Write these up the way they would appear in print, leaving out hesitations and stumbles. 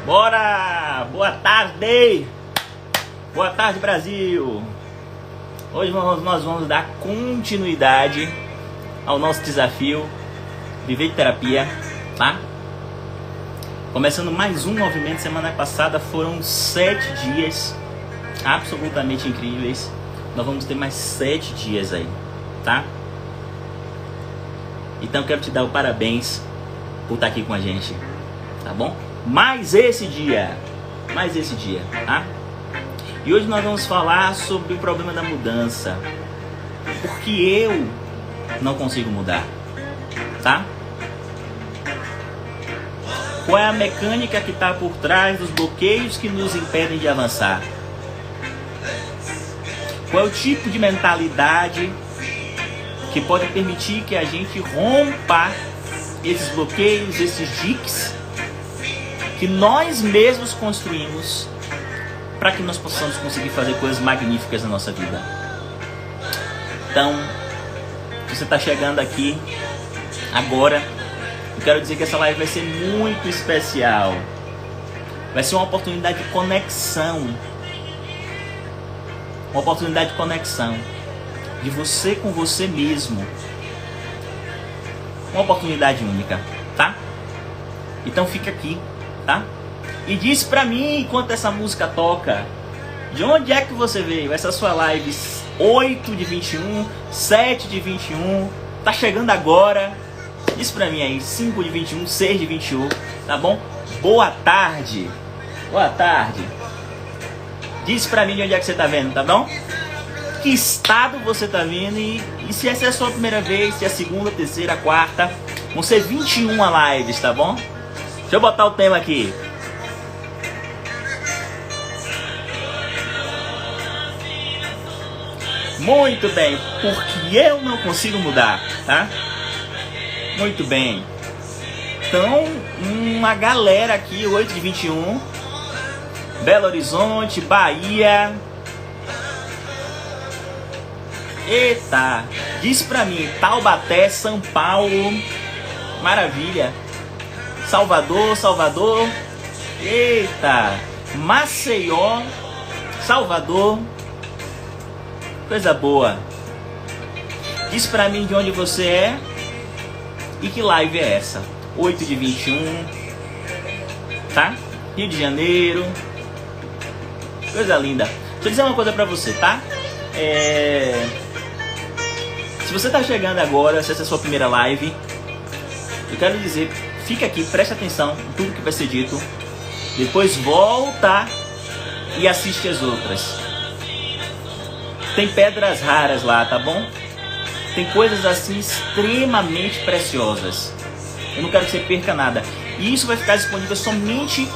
Bora! Boa tarde! Boa tarde, Brasil! Hoje nós vamos dar continuidade ao nosso desafio Viver de Terapia, tá? Começando mais um movimento. Semana passada foram 7 dias absolutamente incríveis. Nós vamos ter mais 7 dias aí, tá? Então quero te dar o parabéns por estar aqui com a gente, tá bom? Mais esse dia, tá? E hoje nós vamos falar sobre o problema da mudança. Porque eu não consigo mudar, tá? Qual é a mecânica que está por trás dos bloqueios que nos impedem de avançar? Qual é o tipo de mentalidade que pode permitir que a gente rompa esses bloqueios, esses diques que nós mesmos construímos para que nós possamos conseguir fazer coisas magníficas na nossa vida? Então, se você está chegando aqui agora, eu quero dizer que essa live vai ser muito especial. Vai ser uma oportunidade de conexão. Uma oportunidade de conexão de você com você mesmo. Uma oportunidade única, tá? Então fica aqui, tá? E diz pra mim, enquanto essa música toca, de onde é que você veio? Essa sua live 8 de 21, 7 de 21, tá chegando agora. Diz pra mim aí, 5 de 21, 6 de 21, tá bom? Boa tarde. Boa tarde. Diz pra mim de onde é que você tá vendo, tá bom? Que estado você tá vindo e se essa é a sua primeira vez, se é a segunda, terceira, quarta. Vão ser 21 lives, tá bom? Deixa eu botar o tema aqui. Muito bem, porque eu não consigo mudar, tá? Muito bem. Então, uma galera aqui, 8 de 21. Belo Horizonte, Bahia. Eita, diz pra mim, Taubaté, São Paulo, maravilha. Salvador, eita, Maceió, Salvador, coisa boa. Diz pra mim de onde você é e que live é essa. 8 de 21, tá? Rio de Janeiro, coisa linda. Deixa eu dizer uma coisa pra você, tá? Se você está chegando agora, se essa é a sua primeira live, eu quero dizer, fica aqui, preste atenção em tudo que vai ser dito. Depois volta e assiste as outras. Tem pedras raras lá, tá bom? Tem coisas assim extremamente preciosas. Eu não quero que você perca nada. E isso vai ficar disponível somente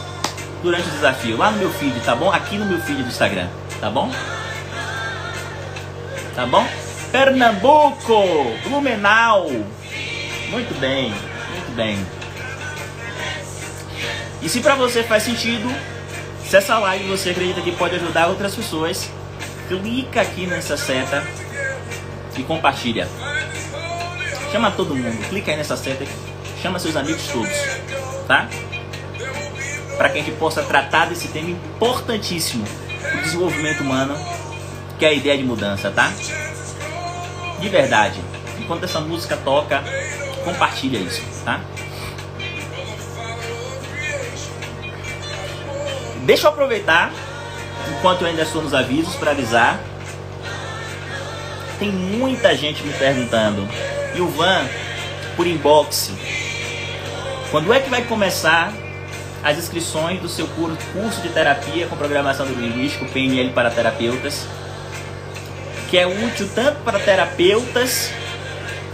durante o desafio, lá no meu feed, tá bom? Aqui no meu feed do Instagram, tá bom? Tá bom? Pernambuco, Blumenau. Muito bem, muito bem. E se pra você faz sentido, se essa live você acredita que pode ajudar outras pessoas, clica aqui nessa seta e compartilha. Chama todo mundo, clica aí nessa seta, chama seus amigos todos, tá? Para que a gente possa tratar desse tema importantíssimo do desenvolvimento humano, que é a ideia de mudança, tá? De verdade, enquanto essa música toca, compartilha isso, tá? Deixa eu aproveitar, enquanto eu ainda estou nos avisos, para avisar. Tem muita gente me perguntando, Ilvan, por inbox, quando é que vai começar as inscrições do seu curso de terapia com programação neurolinguística, PNL para terapeutas, que é útil tanto para terapeutas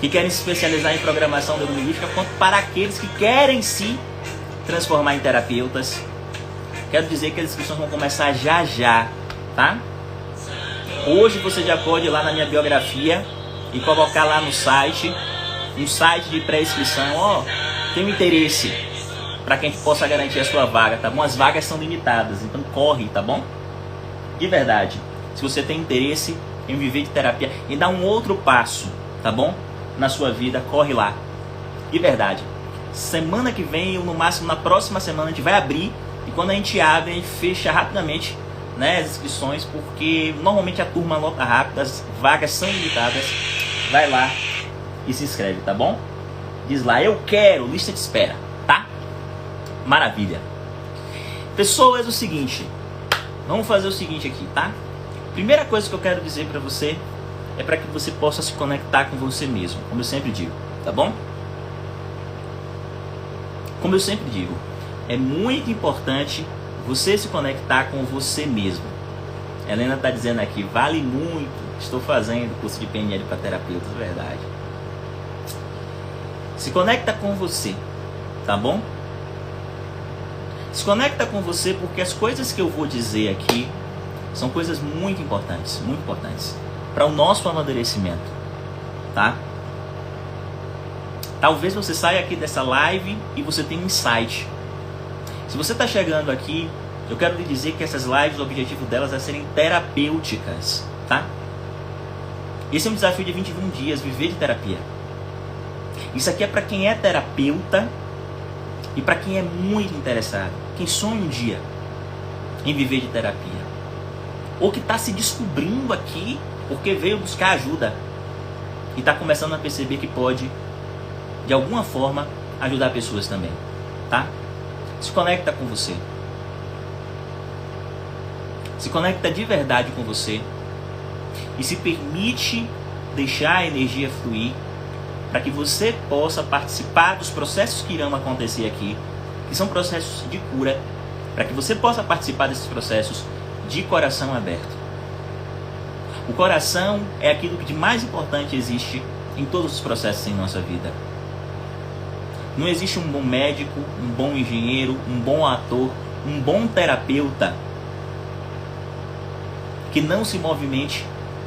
que querem se especializar em programação neurolinguística, quanto para aqueles que querem se transformar em terapeutas. Quero dizer que as inscrições vão começar já já, tá? Hoje você já pode ir lá na minha biografia e colocar lá no site, um site de pré-inscrição, ó, tenho interesse, para que a gente possa garantir a sua vaga, tá bom? As vagas são limitadas, então corre, tá bom? De verdade, se você tem interesse em viver de terapia e dar um outro passo, tá bom? Na sua vida, corre lá. De verdade. Semana que vem, ou no máximo na próxima semana, a gente vai abrir E quando a gente abre, a gente fecha rapidamente, né, as inscrições, porque normalmente a turma lota rápido, as vagas são limitadas. Vai lá e se inscreve, tá bom? Diz lá, eu quero, lista de espera, tá? Maravilha. Pessoas, o seguinte, vamos fazer o seguinte aqui, tá? Primeira coisa que eu quero dizer pra você é para que você possa se conectar com você mesmo, como eu sempre digo, tá bom? Como eu sempre digo, é muito importante você se conectar com você mesmo. Helena está dizendo aqui, vale muito, estou fazendo curso de PNL para terapeutas, verdade. Se conecta com você, tá bom? Se conecta com você porque as coisas que eu vou dizer aqui são coisas muito importantes para o nosso amadurecimento, tá? Talvez você saia aqui dessa live e você tenha um insight. Se você está chegando aqui, eu quero lhe dizer que essas lives, o objetivo delas é serem terapêuticas, tá? Esse é um desafio de 21 dias, viver de terapia. Isso aqui é para quem é terapeuta e para quem é muito interessado, quem sonha um dia em viver de terapia. Ou que está se descobrindo aqui porque veio buscar ajuda e está começando a perceber que pode, de alguma forma, ajudar pessoas também, tá? Se conecta com você. Se conecta de verdade com você e se permite deixar a energia fluir para que você possa participar dos processos que irão acontecer aqui, que são processos de cura, para que você possa participar desses processos de coração aberto. O coração é aquilo que de mais importante existe em todos os processos em nossa vida. Não existe um bom médico, um bom engenheiro, um bom ator, um bom terapeuta que não se movimente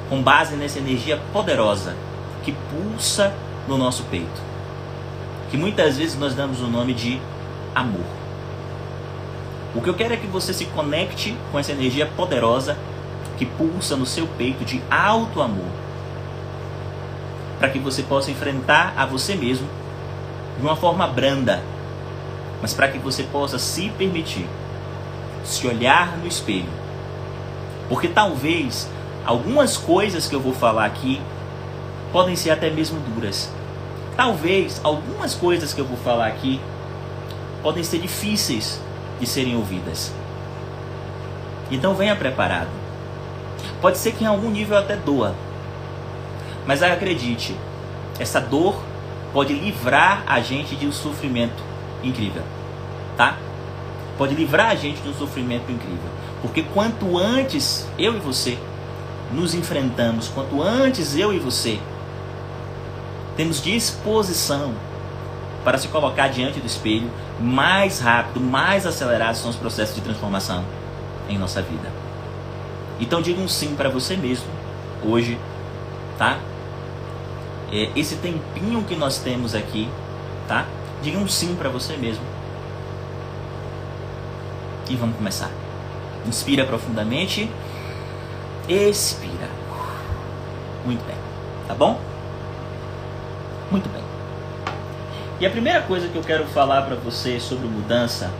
com base nessa energia poderosa que pulsa no nosso peito, que muitas vezes nós damos o nome de amor. O que eu quero é que você se conecte com essa energia poderosa que pulsa no seu peito de alto amor, para que você possa enfrentar a você mesmo de uma forma branda, mas para que você possa se permitir se olhar no espelho, porque talvez algumas coisas que eu vou falar aqui podem ser até mesmo duras. Talvez algumas coisas que eu vou falar aqui podem ser difíceis de serem ouvidas. Então venha preparado. Pode ser que em algum nível até doa, mas acredite, essa dor pode livrar a gente de um sofrimento incrível, tá? Pode livrar a gente de um sofrimento incrível, porque quanto antes eu e você nos enfrentamos, quanto antes eu e você temos disposição para se colocar diante do espelho, mais rápido, mais acelerados são os processos de transformação em nossa vida. Então diga um sim para você mesmo hoje, tá? Esse tempinho que nós temos aqui, tá? Diga um sim para você mesmo. E vamos começar. Inspira profundamente. Expira. Muito bem. Tá bom? Muito bem. E a primeira coisa que eu quero falar para você sobre mudança,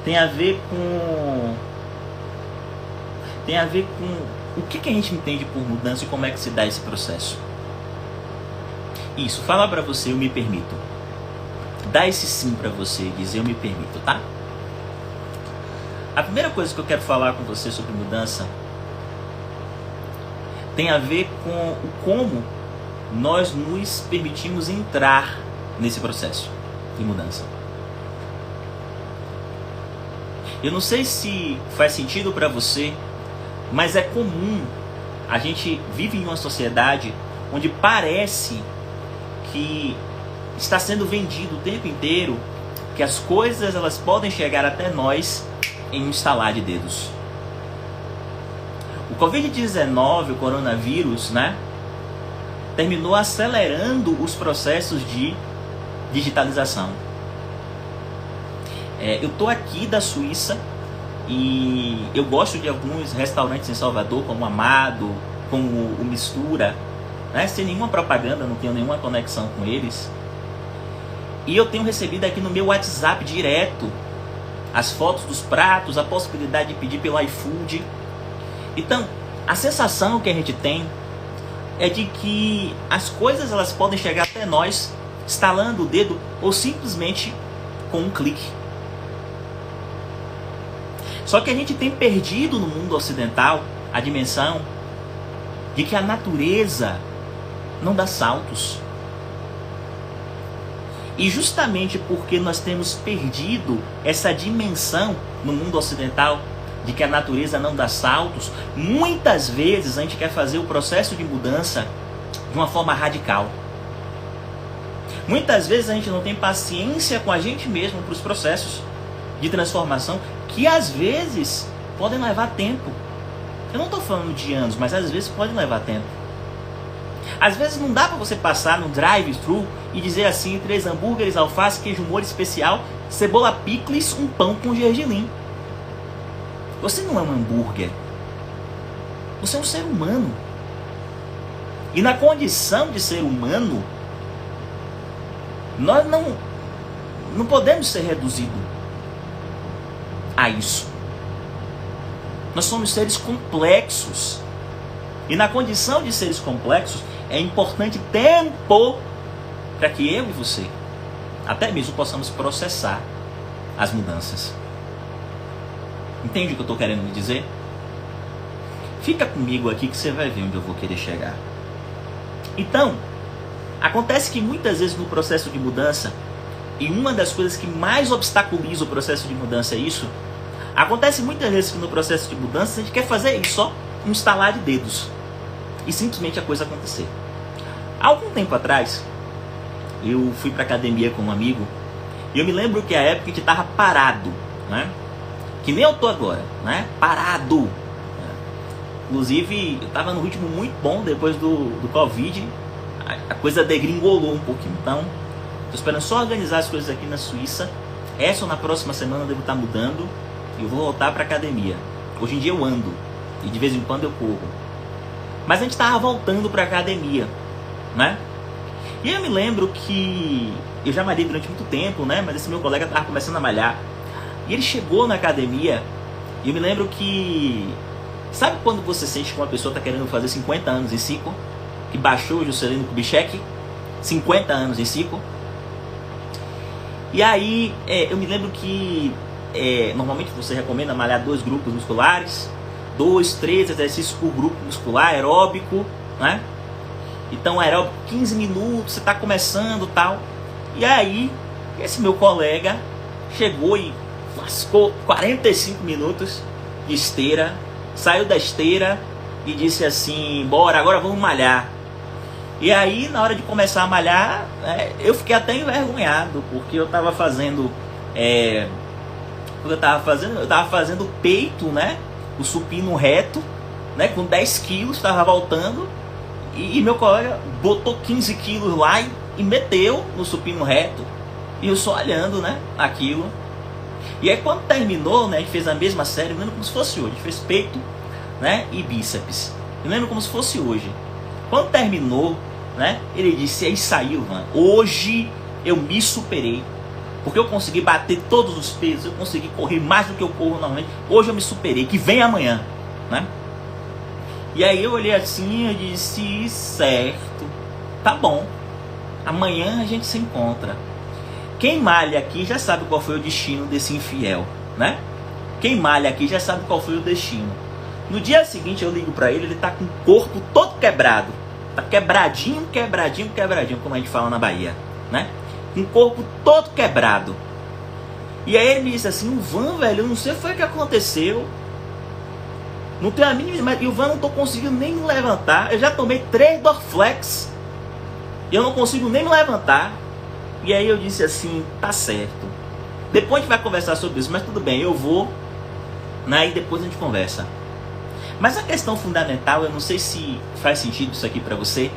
tem a ver com o que a gente entende por mudança e como é que se dá esse processo. Isso, falar para você, eu me permito. Dá esse sim para você, dizer eu me permito, tá? A primeira coisa que eu quero falar com você sobre mudança tem a ver com o como nós nos permitimos entrar nesse processo de mudança. Eu não sei se faz sentido para você, mas é comum, a gente vive em uma sociedade onde parece que está sendo vendido o tempo inteiro que as coisas elas podem chegar até nós em um estalar de dedos. O Covid-19, o coronavírus, né, terminou acelerando os processos de digitalização. Eu estou aqui da Suíça e eu gosto de alguns restaurantes em Salvador, como o Amado, como o Mistura, né, sem nenhuma propaganda, não tenho nenhuma conexão com eles. E eu tenho recebido aqui no meu WhatsApp direto as fotos dos pratos, a possibilidade de pedir pelo iFood. Então, a sensação que a gente tem é de que as coisas elas podem chegar até nós estalando o dedo ou simplesmente com um clique. Só que a gente tem perdido no mundo ocidental a dimensão de que a natureza não dá saltos. E justamente porque nós temos perdido essa dimensão no mundo ocidental de que a natureza não dá saltos, muitas vezes a gente quer fazer o processo de mudança de uma forma radical. Muitas vezes a gente não tem paciência com a gente mesmo para os processos de transformação que às vezes podem levar tempo. Eu não estou falando de anos, mas às vezes podem levar tempo. Às vezes não dá para você passar no drive-thru e dizer assim, 3 hambúrgueres, alface, queijo molho especial, cebola picles, um pão com gergelim. Você não é um hambúrguer. Você é um ser humano. E na condição de ser humano, nós não podemos ser reduzidos a isso. Nós somos seres complexos. E na condição de seres complexos, é importante tempo para que eu e você, até mesmo, possamos processar as mudanças. Entende o que eu estou querendo me dizer? Fica comigo aqui que você vai ver onde eu vou querer chegar. Então, acontece que muitas vezes no processo de mudança, e uma das coisas que mais obstaculiza o processo de mudança é isso, acontece muitas vezes que no processo de mudança a gente quer fazer isso, só um estalar de dedos, e simplesmente a coisa acontecer. Há algum tempo atrás, eu fui para academia com um amigo, e eu me lembro que a época a gente estava parado, né? Que nem eu tô agora, né? Parado. Inclusive, eu estava num ritmo muito bom depois do Covid. A coisa degringolou um pouquinho. Então, estou esperando só organizar as coisas aqui na Suíça. Essa ou na próxima semana eu devo estar mudando. E eu vou voltar para academia. Hoje em dia eu ando. E de vez em quando eu corro. Mas a gente estava voltando para academia, né? E eu me lembro que eu já malhei durante muito tempo, né? Mas esse meu colega estava começando a malhar. E ele chegou na academia, e eu me lembro que... Sabe quando você sente que uma pessoa está querendo fazer 50 anos em ciclo? Que baixou o Juscelino Kubitschek? 50 anos em ciclo? E aí, eu me lembro que... normalmente você recomenda malhar 2 grupos musculares. 2, 3 exercícios por grupo muscular, aeróbico, né? Então, aeróbico 15 minutos, você está começando e tal. E aí, esse meu colega chegou e... lascou 45 minutos de esteira, saiu da esteira e disse assim, bora, agora vamos malhar. E aí, na hora de começar a malhar, eu fiquei até envergonhado, porque eu estava fazendo, eu estava fazendo peito, né, o supino reto, né, com 10 quilos, estava voltando, e meu colega botou 15 quilos lá e meteu no supino reto, e eu só olhando, né, aquilo. E aí quando terminou, né, a gente fez a mesma série, eu lembro como se fosse hoje, a gente fez peito, né, e bíceps, eu lembro como se fosse hoje. Quando terminou, né, ele disse, aí saiu, mano, hoje eu me superei, porque eu consegui bater todos os pesos, eu consegui correr mais do que eu corro normalmente, hoje eu me superei, que vem amanhã, né. E aí eu olhei assim e disse, certo, tá bom, amanhã a gente se encontra. Quem malha aqui já sabe qual foi o destino desse infiel, né? Quem malha aqui já sabe qual foi o destino. No dia seguinte eu ligo pra ele, ele tá com o corpo todo quebrado. Tá quebradinho, como a gente fala na Bahia, né? Com o corpo todo quebrado. E aí ele me disse assim, o Van, velho, eu não sei foi o que aconteceu. Não tenho a mínima, mas o Van não tô conseguindo nem me levantar. Eu já tomei 3 Dorflex e eu não consigo nem me levantar. E aí eu disse assim, tá certo. Depois a gente vai conversar sobre isso, mas tudo bem, eu vou, né, e depois a gente conversa. Mas a questão fundamental, eu não sei se faz sentido isso aqui pra você,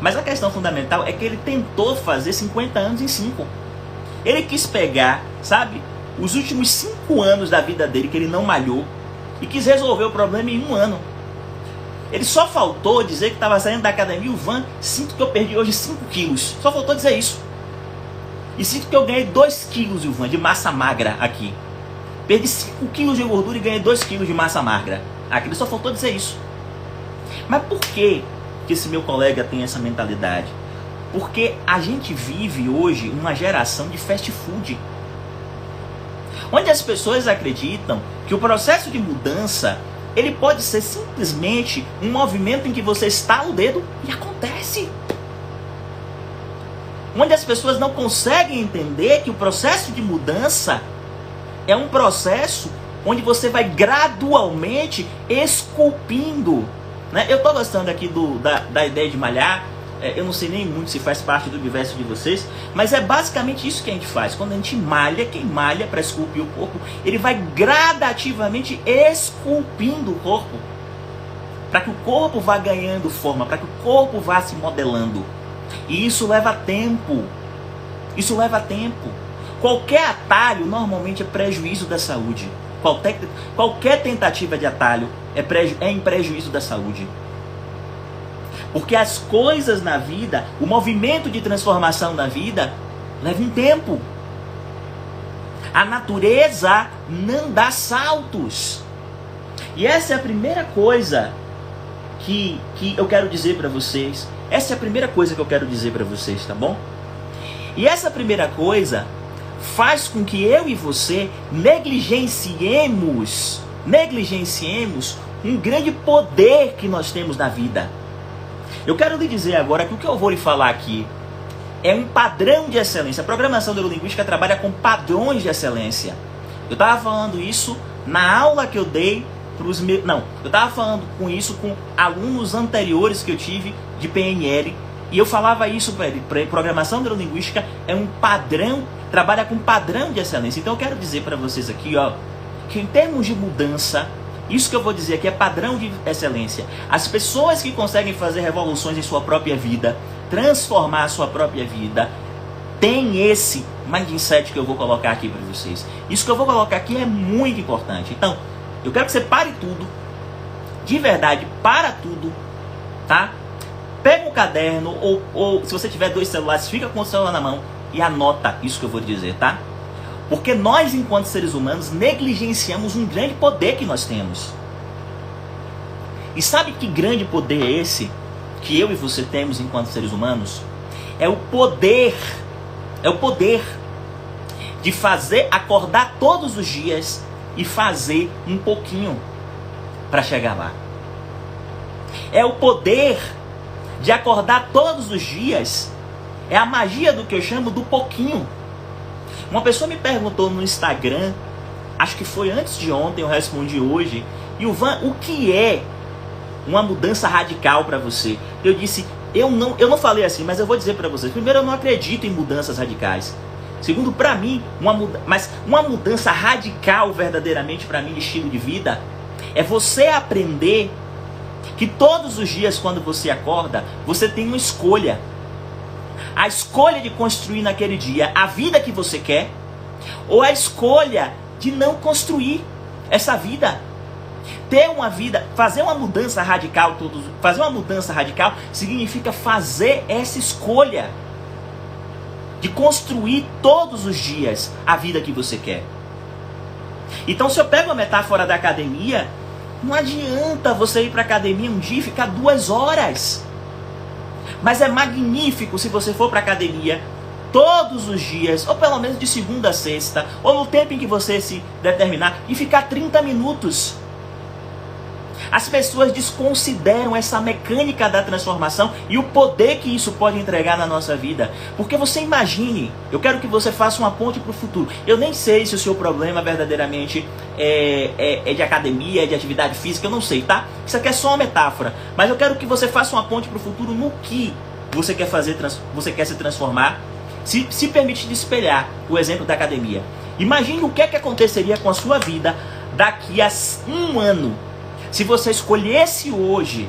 mas a questão fundamental é que ele tentou fazer 50 anos em 5. Ele quis pegar, sabe, os últimos 5 anos da vida dele que ele não malhou e quis resolver o problema em 1 ano. Ele só faltou dizer que estava saindo da academia, o Van, sinto que eu perdi hoje 5 quilos. Só faltou dizer isso. E sinto que eu ganhei 2 quilos, Ivan, de massa magra aqui. Perdi 5 quilos de gordura e ganhei 2 quilos de massa magra. Aqui ele só faltou dizer isso. Mas por que esse meu colega tem essa mentalidade? Porque a gente vive hoje uma geração de fast food. Onde as pessoas acreditam que o processo de mudança, ele pode ser simplesmente um movimento em que você estala o dedo e acontece. Onde as pessoas não conseguem entender que o processo de mudança é um processo onde você vai gradualmente esculpindo. Né? Eu estou gostando aqui da ideia de malhar. Eu não sei nem muito se faz parte do universo de vocês, mas é basicamente isso que a gente faz. Quando a gente malha, quem malha para esculpir o corpo, ele vai gradativamente esculpindo o corpo, para que o corpo vá ganhando forma, para que o corpo vá se modelando. E isso leva tempo. Isso leva tempo. Qualquer atalho normalmente é prejuízo da saúde. Qualquer tentativa de atalho é em prejuízo da saúde. Porque as coisas na vida, o movimento de transformação na vida, leva um tempo. A natureza não dá saltos. E essa é a primeira coisa que eu quero dizer para vocês. Essa é a primeira coisa que eu quero dizer para vocês, tá bom? E essa primeira coisa faz com que eu e você negligenciemos um grande poder que nós temos na vida. Eu quero lhe dizer agora que o que eu vou lhe falar aqui é um padrão de excelência. A programação neurolinguística trabalha com padrões de excelência. Eu estava falando isso na aula que eu dei para os meus... Não, eu estava falando com isso com alunos anteriores que eu tive de PNL. E eu falava isso para ele. Programação neurolinguística é um padrão, trabalha com padrão de excelência. Então eu quero dizer para vocês aqui, ó, que em termos de mudança, isso que eu vou dizer aqui é padrão de excelência. As pessoas que conseguem fazer revoluções em sua própria vida, transformar a sua própria vida, tem esse mindset que eu vou colocar aqui para vocês. Isso que eu vou colocar aqui é muito importante. Então, eu quero que você pare tudo, de verdade, para tudo, tá? Pega um caderno ou se você tiver 2 celulares, fica com o celular na mão e anota isso que eu vou dizer, tá? Porque nós, enquanto seres humanos, negligenciamos um grande poder que nós temos. E sabe que grande poder é esse que eu e você temos enquanto seres humanos? É o poder de fazer, acordar todos os dias e fazer um pouquinho para chegar lá. É o poder de acordar todos os dias. É a magia do que eu chamo do pouquinho. Uma pessoa me perguntou no Instagram, acho que foi antes de ontem, eu respondi hoje, Ivan, o que é uma mudança radical para você? Eu disse, eu não falei assim, mas eu vou dizer para vocês. Primeiro, eu não acredito em mudanças radicais. Segundo, para mim, uma mudança radical verdadeiramente para mim de estilo de vida é você aprender que todos os dias quando você acorda, você tem uma escolha. A escolha de construir naquele dia a vida que você quer, ou a escolha de não construir essa vida. Ter uma vida, fazer uma mudança radical, fazer uma mudança radical significa fazer essa escolha de construir todos os dias a vida que você quer. Então, se eu pego a metáfora da academia, não adianta você ir para a academia um dia e ficar 2 horas. Mas é magnífico se você for para a academia todos os dias, ou pelo menos de segunda a sexta, ou no tempo em que você se determinar, e ficar 30 minutos. As pessoas desconsideram essa mecânica da transformação e o poder que isso pode entregar na nossa vida. Porque você imagine, eu quero que você faça uma ponte para o futuro. Eu nem sei se o seu problema verdadeiramente é de academia, é de atividade física, eu não sei, tá? Isso aqui é só uma metáfora. Mas eu quero que você faça uma ponte para o futuro no que você quer fazer, você quer se transformar. Se permite espelhar o exemplo da academia. Imagine o que aconteceria com a sua vida daqui a 1 ano. Se você escolhesse hoje,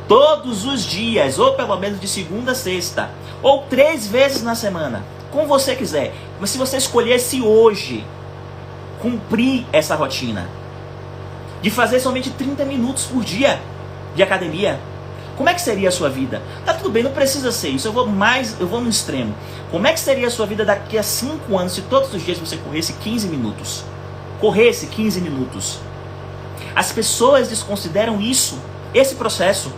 todos os dias, ou pelo menos de segunda a sexta, ou 3 vezes na semana, como você quiser, mas se você escolhesse hoje cumprir essa rotina, de fazer somente 30 minutos por dia, de academia? Como é que seria a sua vida? Tá tudo bem, não precisa ser isso. Eu vou no extremo. Como é que seria a sua vida daqui a 5 anos se todos os dias você corresse 15 minutos? Corresse 15 minutos. As pessoas desconsideram isso, esse processo.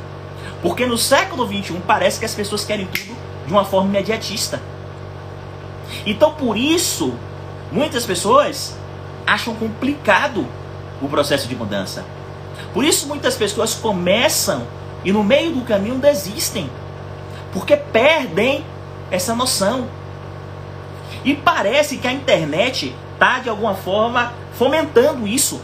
Porque no século XXI parece que as pessoas querem tudo de uma forma imediatista. Então por isso, muitas pessoas acham complicado o processo de mudança. Por isso muitas pessoas começam e no meio do caminho desistem. Porque perdem essa noção. E parece que a internet está de alguma forma fomentando isso.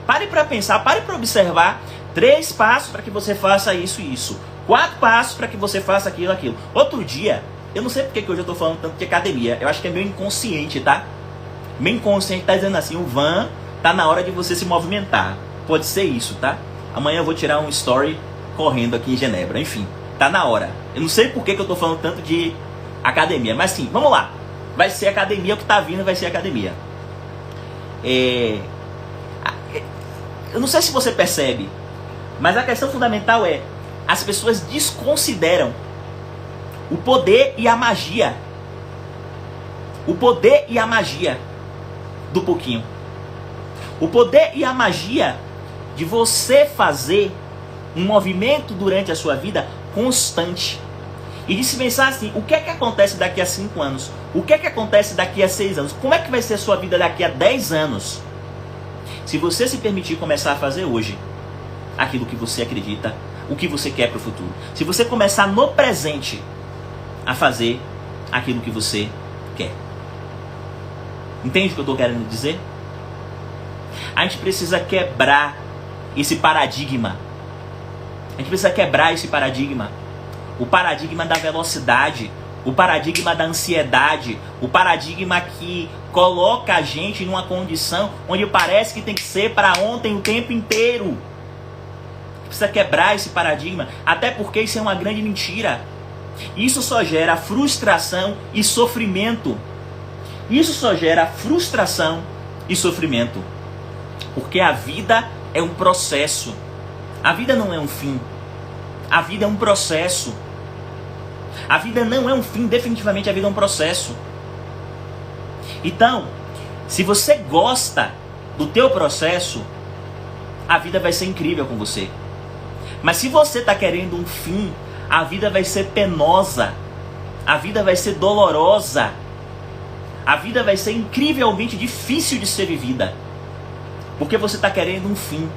Pare para pensar, pare para observar. 3 passos para que você faça isso e isso. 4 passos para que você faça aquilo, aquilo. Outro dia, eu não sei porque que hoje eu estou falando tanto de academia. Eu acho que é meu inconsciente, tá? Meu inconsciente está dizendo assim, o Van, tá na hora de você se movimentar. Pode ser isso, tá? Amanhã eu vou tirar um story correndo aqui em Genebra. Enfim, tá na hora. Eu não sei porque que eu estou falando tanto de academia. Mas sim, vamos lá. Vai ser academia, o que está vindo vai ser academia. Eu não sei se você percebe, mas a questão fundamental é, as pessoas desconsideram o poder e a magia. O poder e a magia do pouquinho. O poder e a magia de você fazer um movimento durante a sua vida constante. E de se pensar assim, o que é que acontece daqui a 5 anos? O que é que acontece daqui a 6 anos? Como é que vai ser a sua vida daqui a 10 anos? Se você se permitir começar a fazer hoje aquilo que você acredita, o que você quer para o futuro. Se você começar no presente a fazer aquilo que você quer. Entende o que eu estou querendo dizer? A gente precisa quebrar esse paradigma. A gente precisa quebrar esse paradigma. O paradigma da velocidade, o paradigma da ansiedade, o paradigma que coloca a gente numa condição onde parece que tem que ser para ontem o tempo inteiro. Precisa quebrar esse paradigma, até porque isso é uma grande mentira. Isso só gera frustração e sofrimento. Isso só gera frustração e sofrimento. Porque a vida é um processo. A vida não é um fim. A vida é um processo. A vida não é um fim, definitivamente a vida é um processo. Então, se você gosta do teu processo, a vida vai ser incrível com você. Mas se você está querendo um fim, a vida vai ser penosa. A vida vai ser dolorosa. A vida vai ser incrivelmente difícil de ser vivida. Porque você está querendo um fim.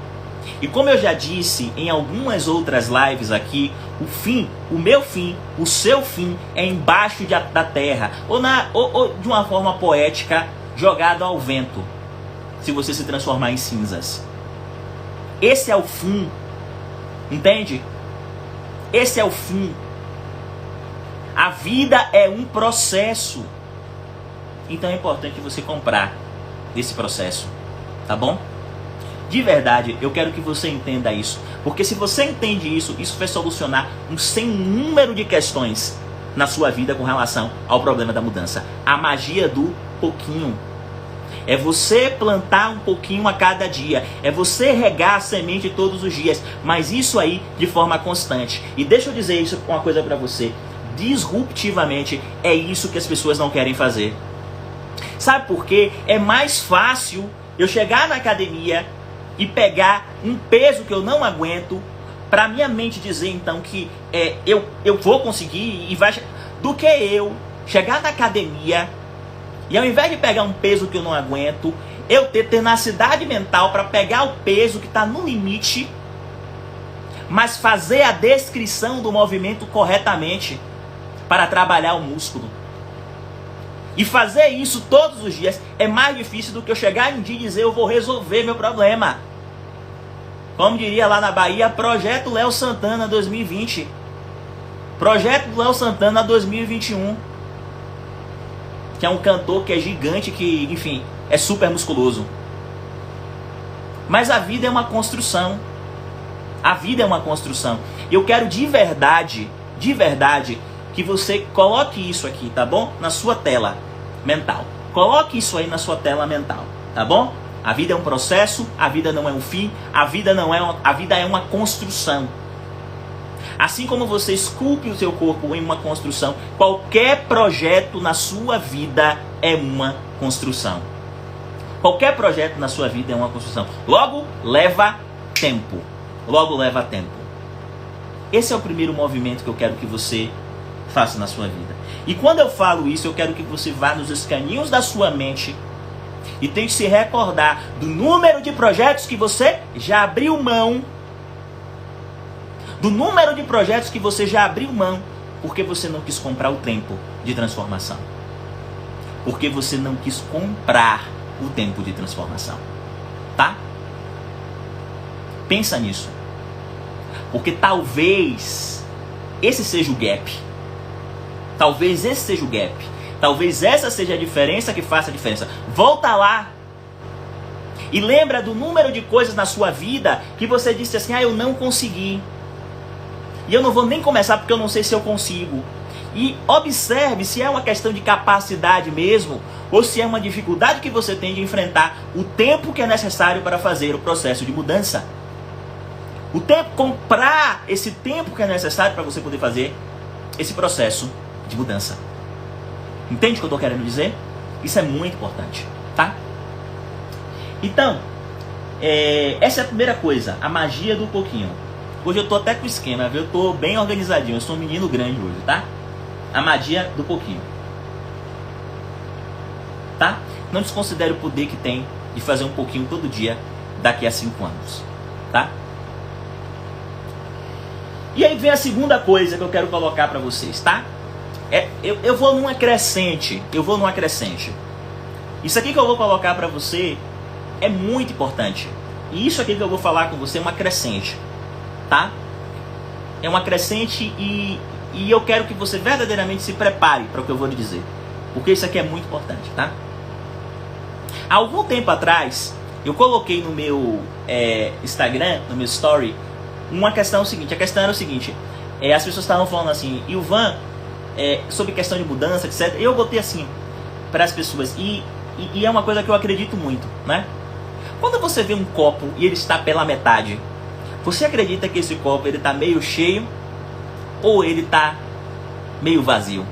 E como eu já disse em algumas outras lives aqui, o fim, o meu fim, o seu fim é embaixo da terra. Ou de uma forma poética, jogado ao vento. Se você se transformar em cinzas. Esse é o fim. Entende? Esse é o fim. A vida é um processo. Então é importante você comprar esse processo. Tá bom? De verdade, eu quero que você entenda isso. Porque se você entende isso, isso vai solucionar um sem número de questões na sua vida com relação ao problema da mudança. A magia do pouquinho. É você plantar um pouquinho a cada dia. É você regar a semente todos os dias. Mas isso aí de forma constante. E deixa eu dizer isso uma coisa pra você. Disruptivamente, é isso que as pessoas não querem fazer. Sabe por quê? É mais fácil eu chegar na academia e pegar um peso que eu não aguento, para minha mente dizer então que eu vou conseguir e vai, do que eu chegar na academia e ao invés de pegar um peso que eu não aguento, eu ter tenacidade mental para pegar o peso que está no limite, mas fazer a descrição do movimento corretamente para trabalhar o músculo. E fazer isso todos os dias é mais difícil do que eu chegar um dia e dizer eu vou resolver meu problema. Como diria lá na Bahia, Projeto Léo Santana 2020. Projeto Léo Santana 2021. Que é um cantor que é gigante, que, enfim, é super musculoso. Mas a vida é uma construção. A vida é uma construção. Eu quero de verdade, que você coloque isso aqui, tá bom? Na sua tela mental. Coloque isso aí na sua tela mental, tá bom? A vida é um processo, a vida não é um fim, a vida é uma construção. Assim como você esculpe o seu corpo em uma construção, qualquer projeto na sua vida é uma construção. Qualquer projeto na sua vida é uma construção. Logo, leva tempo. Logo, leva tempo. Esse é o primeiro movimento que eu quero que você faça na sua vida. E quando eu falo isso, eu quero que você vá nos escaninhos da sua mente e tente se recordar do número de projetos que você já abriu mão. Do número de projetos que você já abriu mão porque você não quis comprar o tempo de transformação. Porque você não quis comprar o tempo de transformação. Tá? Pensa nisso. Porque talvez esse seja o gap. Talvez esse seja o gap. Talvez essa seja a diferença que faça a diferença. Volta lá. E lembra do número de coisas na sua vida que você disse assim, eu não consegui. E eu não vou nem começar porque eu não sei se eu consigo. E observe se é uma questão de capacidade mesmo, ou se é uma dificuldade que você tem de enfrentar o tempo que é necessário para fazer o processo de mudança. O tempo, comprar esse tempo que é necessário para você poder fazer esse processo de mudança. Entende o que eu estou querendo dizer? Isso é muito importante, tá? Então, essa é a primeira coisa, a magia do pouquinho. Hoje eu tô até com esquema, viu? Eu tô bem organizadinho, eu sou um menino grande hoje, tá? A magia do pouquinho. Tá? Não desconsidere o poder que tem de fazer um pouquinho todo dia daqui a 5 anos, tá? E aí vem a segunda coisa que eu quero colocar para vocês, tá? Eu vou numa crescente, Isso aqui que eu vou colocar para você é muito importante. E isso aqui que eu vou falar com você é uma crescente, tá? É uma crescente e eu quero que você verdadeiramente se prepare para o que eu vou lhe dizer. Porque isso aqui é muito importante, tá? Há algum tempo atrás, eu coloquei no meu Instagram, no meu story, uma questão seguinte. A questão era o seguinte, as pessoas estavam falando assim, Ilvan, sobre questão de mudança, etc. Eu botei assim para as pessoas, e é uma coisa que eu acredito muito, né? Quando você vê um copo e ele está pela metade, você acredita que esse copo ele está meio cheio ou ele está meio vazio?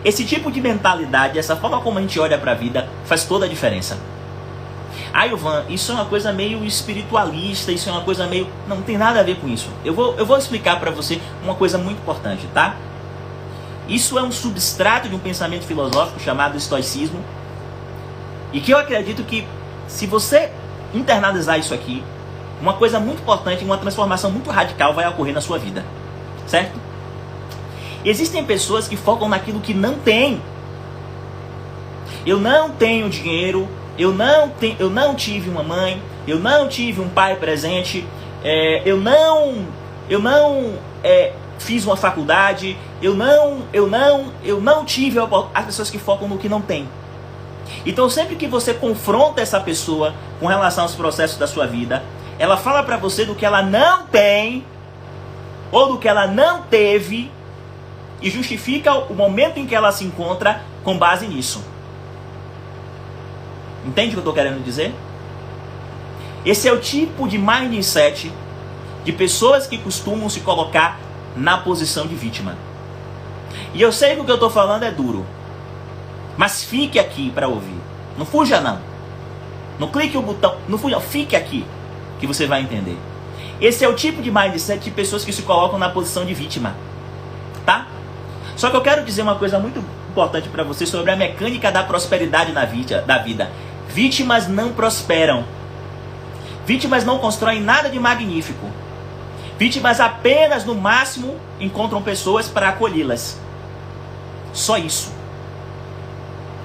Esse tipo de mentalidade, essa forma como a gente olha para a vida, faz toda a diferença. Ilvan, isso é uma coisa meio espiritualista, isso é uma coisa meio... Não tem nada a ver com isso. Eu vou explicar para você uma coisa muito importante, tá? Isso é um substrato de um pensamento filosófico chamado estoicismo, e que eu acredito que, se você internalizar isso aqui, uma coisa muito importante, uma transformação muito radical vai ocorrer na sua vida, certo? Existem pessoas que focam naquilo que não tem. Eu não tenho dinheiro, eu não tive uma mãe, eu não tive um pai presente, eu não fiz uma faculdade, eu não tive as pessoas que focam no que não tem. Então sempre que você confronta essa pessoa com relação aos processos da sua vida, ela fala para você do que ela não tem ou do que ela não teve e justifica o momento em que ela se encontra com base nisso. Entende o que eu estou querendo dizer? Esse é o tipo de mindset de pessoas que costumam se colocar na posição de vítima. E eu sei que o que eu estou falando é duro, mas fique aqui para ouvir. Não fuja não. Não clique o botão, não fuja, fique aqui que você vai entender. Esse é o tipo de mindset de pessoas que se colocam na posição de vítima, tá? Só que eu quero dizer uma coisa muito importante para você sobre a mecânica da prosperidade da vida. Vítimas não prosperam. Vítimas não constroem nada de magnífico. Vítimas apenas, no máximo, encontram pessoas para acolhê-las. Só isso.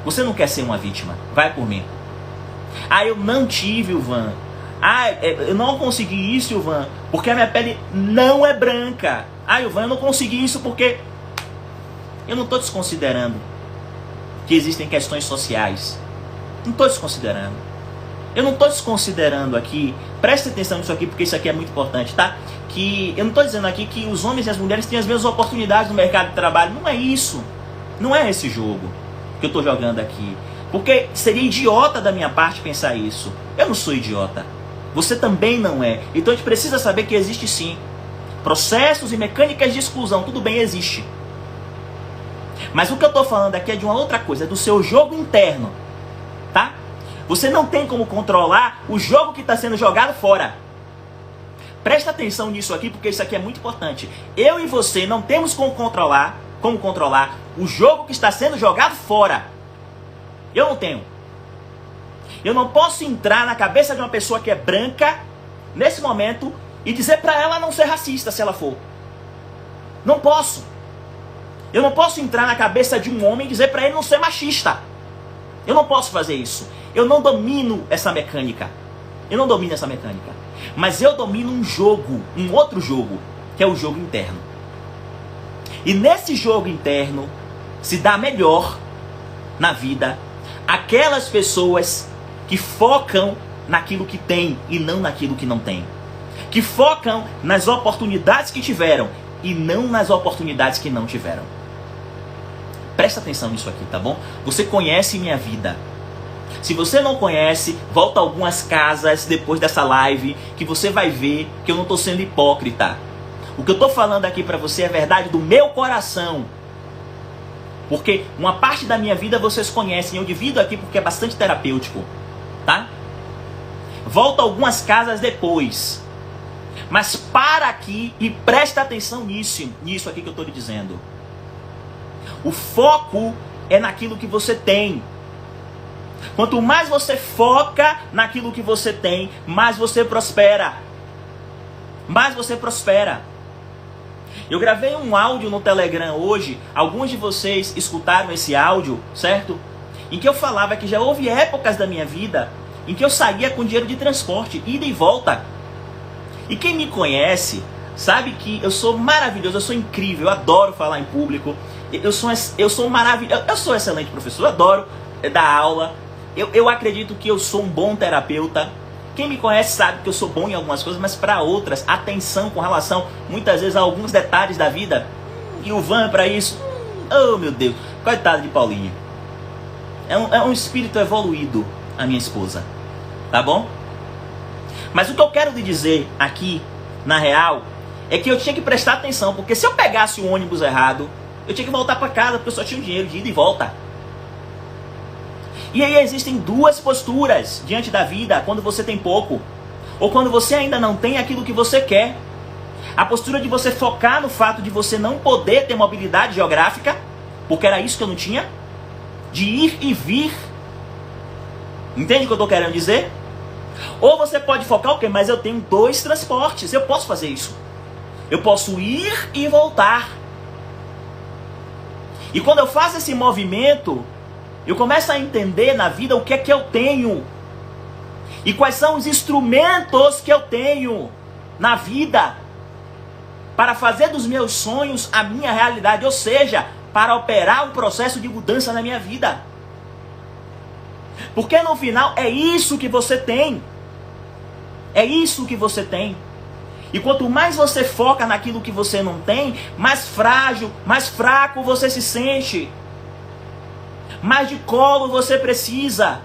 Você não quer ser uma vítima. Vai por mim. Eu não tive, Ilvan. Eu não consegui isso, Ilvan, porque a minha pele não é branca. Ilvan, eu não consegui isso porque... Eu não estou desconsiderando que existem questões sociais. Não estou desconsiderando. Eu não estou desconsiderando aqui, preste atenção nisso aqui, porque isso aqui é muito importante, tá? Que eu não estou dizendo aqui que os homens e as mulheres têm as mesmas oportunidades no mercado de trabalho. Não é isso. Não é esse jogo que eu estou jogando aqui. Porque seria idiota da minha parte pensar isso. Eu não sou idiota. Você também não é. Então a gente precisa saber que existe sim Processos e mecânicas de exclusão, tudo bem, existe. Mas o que eu estou falando aqui é de uma outra coisa, é do seu jogo interno, tá? Você não tem como controlar o jogo que está sendo jogado fora. Presta atenção nisso aqui, porque isso aqui é muito importante. Eu e você não temos como controlar o jogo que está sendo jogado fora. Eu não tenho. Eu não posso entrar na cabeça de uma pessoa que é branca, nesse momento, e dizer para ela não ser racista, se ela for. Não posso. Eu não posso entrar na cabeça de um homem e dizer para ele não ser machista. Eu não posso fazer isso. Eu não domino essa mecânica. Eu não domino essa mecânica. Mas eu domino um jogo, um outro jogo, que é o jogo interno. E nesse jogo interno se dá melhor na vida aquelas pessoas que focam naquilo que tem e não naquilo que não tem. Que focam nas oportunidades que tiveram e não nas oportunidades que não tiveram. Presta atenção nisso aqui, tá bom? Você conhece minha vida. Se você não conhece, volta algumas casas depois dessa live que você vai ver que eu não estou sendo hipócrita. O que eu estou falando aqui para você é verdade do meu coração. Porque uma parte da minha vida vocês conhecem, eu divido aqui porque é bastante terapêutico, tá? Volta algumas casas depois. Mas para aqui e presta atenção nisso aqui que eu estou lhe dizendo. O foco é naquilo que você tem. Quanto mais você foca naquilo que você tem, mais você prospera. Mais você prospera. Eu gravei um áudio no Telegram hoje, alguns de vocês escutaram esse áudio, certo? Em que eu falava que já houve épocas da minha vida em que eu saía com dinheiro de transporte, ida e volta. E quem me conhece sabe que eu sou maravilhoso, eu sou incrível, eu adoro falar em público, eu sou maravilhoso, eu sou excelente professor, eu adoro dar aula, eu acredito que eu sou um bom terapeuta. Quem me conhece sabe que eu sou bom em algumas coisas, mas para outras, atenção com relação, muitas vezes, a alguns detalhes da vida. E o Van para isso, oh meu Deus, coitado de Paulinho. É um espírito evoluído, a minha esposa, tá bom? Mas o que eu quero lhe dizer aqui, na real, é que eu tinha que prestar atenção, porque se eu pegasse o ônibus errado, eu tinha que voltar para casa, porque eu só tinha um dinheiro de ida e volta. E aí existem duas posturas diante da vida, quando você tem pouco, ou quando você ainda não tem aquilo que você quer. A postura de você focar no fato de você não poder ter mobilidade geográfica, porque era isso que eu não tinha, de ir e vir. Entende o que eu estou querendo dizer? Ou você pode focar o quê? Mas eu tenho 2 transportes, eu posso fazer isso. Eu posso ir e voltar. E quando eu faço esse movimento, eu começo a entender na vida o que é que eu tenho. E quais são os instrumentos que eu tenho na vida para fazer dos meus sonhos a minha realidade. Ou seja, para operar um processo de mudança na minha vida. Porque no final é isso que você tem. É isso que você tem. E quanto mais você foca naquilo que você não tem, mais frágil, mais fraco você se sente. Mais de colo você precisa.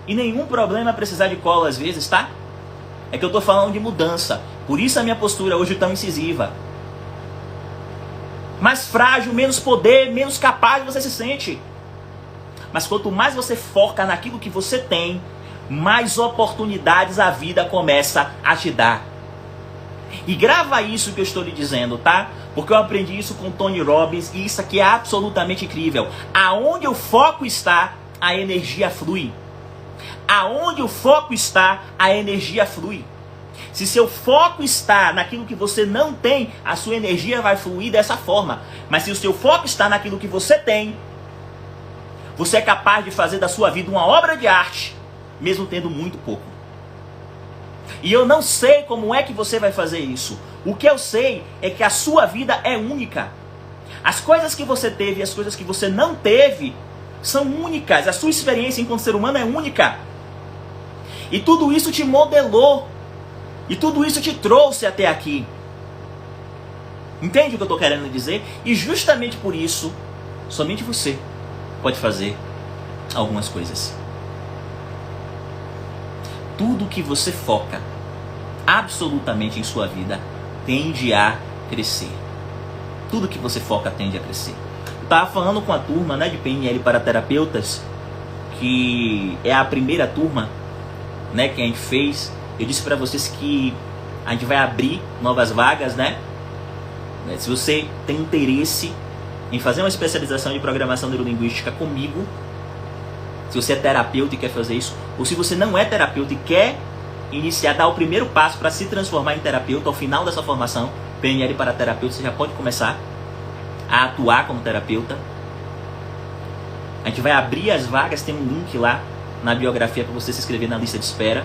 E nenhum problema é precisar de colo às vezes, tá? É que eu tô falando de mudança. Por isso a minha postura hoje é tão incisiva. Mais frágil, menos poder, menos capaz você se sente. Mas quanto mais você foca naquilo que você tem, mais oportunidades a vida começa a te dar. E grava isso que eu estou lhe dizendo, tá? Porque eu aprendi isso com Tony Robbins e isso aqui é absolutamente incrível. Aonde o foco está, a energia flui. Aonde o foco está, a energia flui. Se seu foco está naquilo que você não tem, a sua energia vai fluir dessa forma. Mas se o seu foco está naquilo que você tem, você é capaz de fazer da sua vida uma obra de arte, mesmo tendo muito pouco. E eu não sei como é que você vai fazer isso. O que eu sei é que a sua vida é única. As coisas que você teve e as coisas que você não teve são únicas. A sua experiência enquanto ser humano é única. E tudo isso te modelou. E tudo isso te trouxe até aqui. Entende o que eu estou querendo dizer? E justamente por isso, somente você pode fazer algumas coisas. Tudo que você foca absolutamente em sua vida tende a crescer. Tudo que você foca tende a crescer. Eu estava falando com a turma, né, de PNL para terapeutas, que é a primeira turma, né, que a gente fez. Eu disse para vocês que a gente vai abrir novas vagas, né? Se você tem interesse em fazer uma especialização de programação neurolinguística comigo, se você é terapeuta e quer fazer isso, ou se você não é terapeuta e quer iniciar, dar o primeiro passo para se transformar em terapeuta, ao final dessa formação, PNL para terapeuta, você já pode começar a atuar como terapeuta. A gente vai abrir as vagas, tem um link lá na biografia para você se inscrever na lista de espera.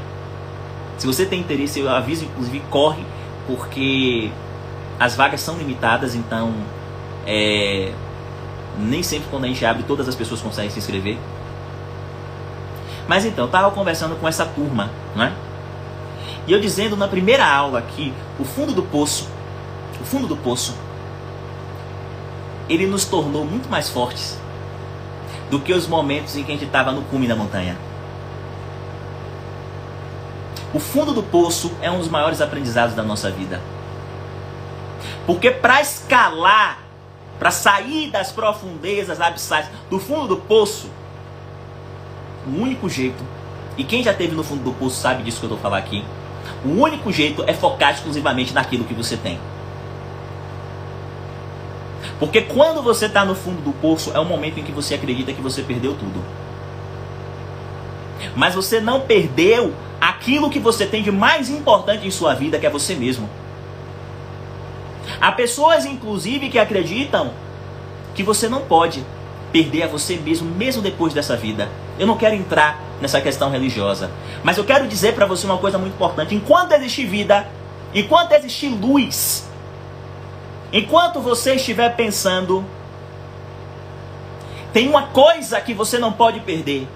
Se você tem interesse, eu aviso, inclusive, corre, porque as vagas são limitadas, então nem sempre quando a gente abre, todas as pessoas conseguem se inscrever. Mas então, eu estava conversando com essa turma, né? E eu dizendo na primeira aula que o fundo do poço, ele nos tornou muito mais fortes do que os momentos em que a gente estava no cume da montanha. O fundo do poço é um dos maiores aprendizados da nossa vida. Porque para escalar, para sair das profundezas abissais do fundo do poço, o único jeito, e quem já esteve no fundo do poço sabe disso que eu vou falar aqui, o único jeito é focar exclusivamente naquilo que você tem. Porque quando você está no fundo do poço, é o momento em que você acredita que você perdeu tudo. Mas você não perdeu aquilo que você tem de mais importante em sua vida, que é você mesmo. Há pessoas, inclusive, que acreditam que você não pode perder a você mesmo, mesmo depois dessa vida. Eu não quero entrar nessa questão religiosa, mas eu quero dizer para você uma coisa muito importante. Enquanto existir vida, enquanto existir luz, enquanto você estiver pensando, tem uma coisa que você não pode perder.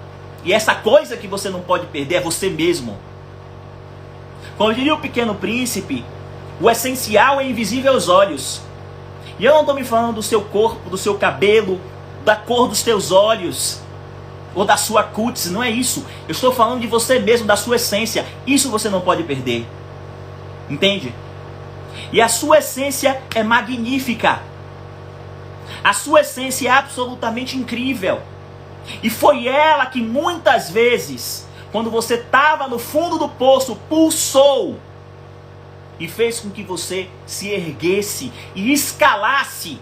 E essa coisa que você não pode perder é você mesmo. Como diria o Pequeno Príncipe, o essencial é invisível aos olhos. E eu não estou me falando do seu corpo, do seu cabelo, da cor dos teus olhos, ou da sua cutis, não é isso. Eu estou falando de você mesmo, da sua essência. Isso você não pode perder. Entende? E a sua essência é magnífica. A sua essência é absolutamente incrível. E foi ela que muitas vezes, quando você estava no fundo do poço, pulsou e fez com que você se erguesse e escalasse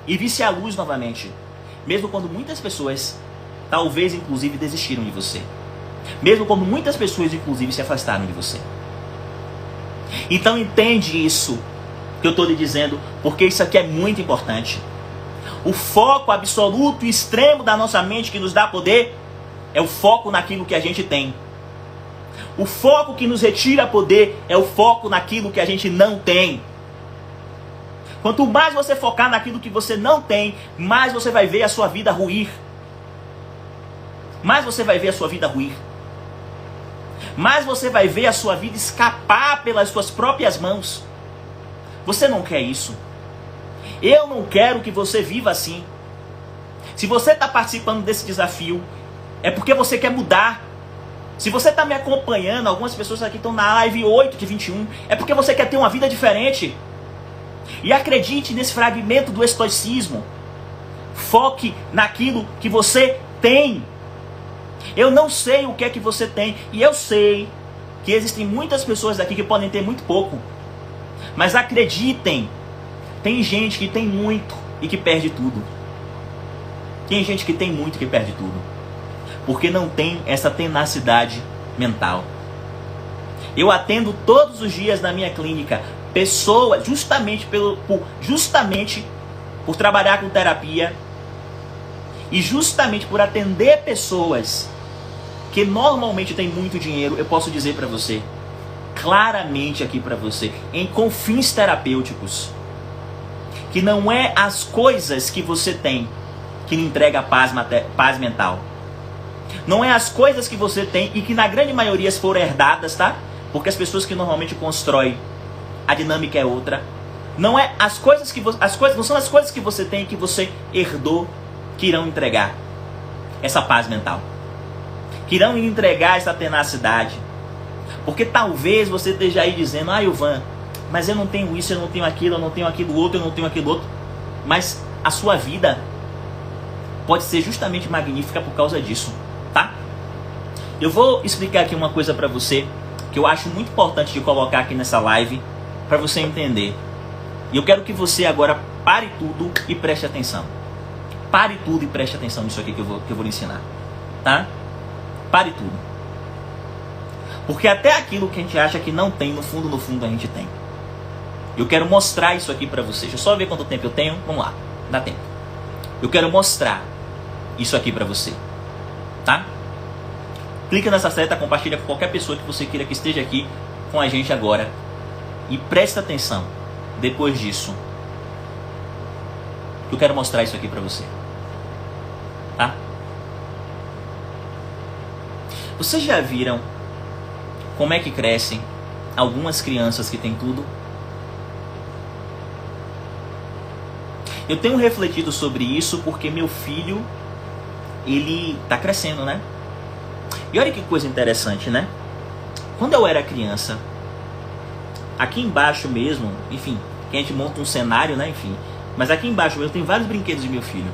e visse a luz novamente. Mesmo quando muitas pessoas, talvez inclusive, desistiram de você. Mesmo quando muitas pessoas, inclusive, se afastaram de você. Então entende isso que eu estou lhe dizendo, porque isso aqui é muito importante. O foco absoluto e extremo da nossa mente que nos dá poder é o foco naquilo que a gente tem. O foco que nos retira poder é o foco naquilo que a gente não tem. Quanto mais você focar naquilo que você não tem, mais você vai ver a sua vida ruir. Mais você vai ver a sua vida ruir. Mais você vai ver a sua vida escapar pelas suas próprias mãos. Você não quer isso. Eu não quero que você viva assim. Se você está participando desse desafio, é porque você quer mudar. Se você está me acompanhando, algumas pessoas aqui estão na live 8 de 21, é porque você quer ter uma vida diferente. E acredite nesse fragmento do estoicismo. Foque naquilo que você tem. Eu não sei o que é que você tem. E eu sei que existem muitas pessoas aqui que podem ter muito pouco. Mas acreditem, tem gente que tem muito e que perde tudo. Tem gente que tem muito e que perde tudo. Porque não tem essa tenacidade mental. Eu atendo todos os dias na minha clínica pessoas, justamente por trabalhar com terapia e justamente por atender pessoas que normalmente têm muito dinheiro, eu posso dizer para você, claramente aqui para você, com fins terapêuticos, que não é as coisas que você tem que lhe entrega paz mental. Não é as coisas que você tem e que na grande maioria foram herdadas, tá? Porque as pessoas que normalmente constroem, a dinâmica é outra. Não é as coisas que não são as coisas que você tem e que você herdou que irão entregar essa paz mental. Que irão lhe entregar essa tenacidade. Porque talvez você esteja aí dizendo: ah, Ivan, mas eu não tenho isso, eu não tenho aquilo, eu não tenho aquilo outro, eu não tenho aquilo outro. Mas a sua vida pode ser justamente magnífica por causa disso, tá? Eu vou explicar aqui uma coisa pra você que eu acho muito importante de colocar aqui nessa live para você entender. E eu quero que você agora pare tudo e preste atenção. Pare tudo e preste atenção nisso aqui que eu vou lhe ensinar, tá? Pare tudo. Porque até aquilo que a gente acha que não tem, no fundo a gente tem. Eu quero mostrar isso aqui pra vocês. Deixa eu só ver quanto tempo eu tenho. Vamos lá, dá tempo. Eu quero mostrar isso aqui pra você, tá? Clica nessa seta, compartilha com qualquer pessoa que você queira que esteja aqui com a gente agora. E presta atenção, depois disso. Eu quero mostrar isso aqui pra você, tá? Vocês já viram como é que crescem algumas crianças que têm tudo? Eu tenho refletido sobre isso porque meu filho, ele tá crescendo, né? E olha que coisa interessante, né? Quando eu era criança, aqui embaixo mesmo, enfim, que a gente monta um cenário, né? Enfim, mas aqui embaixo mesmo tem vários brinquedos de meu filho.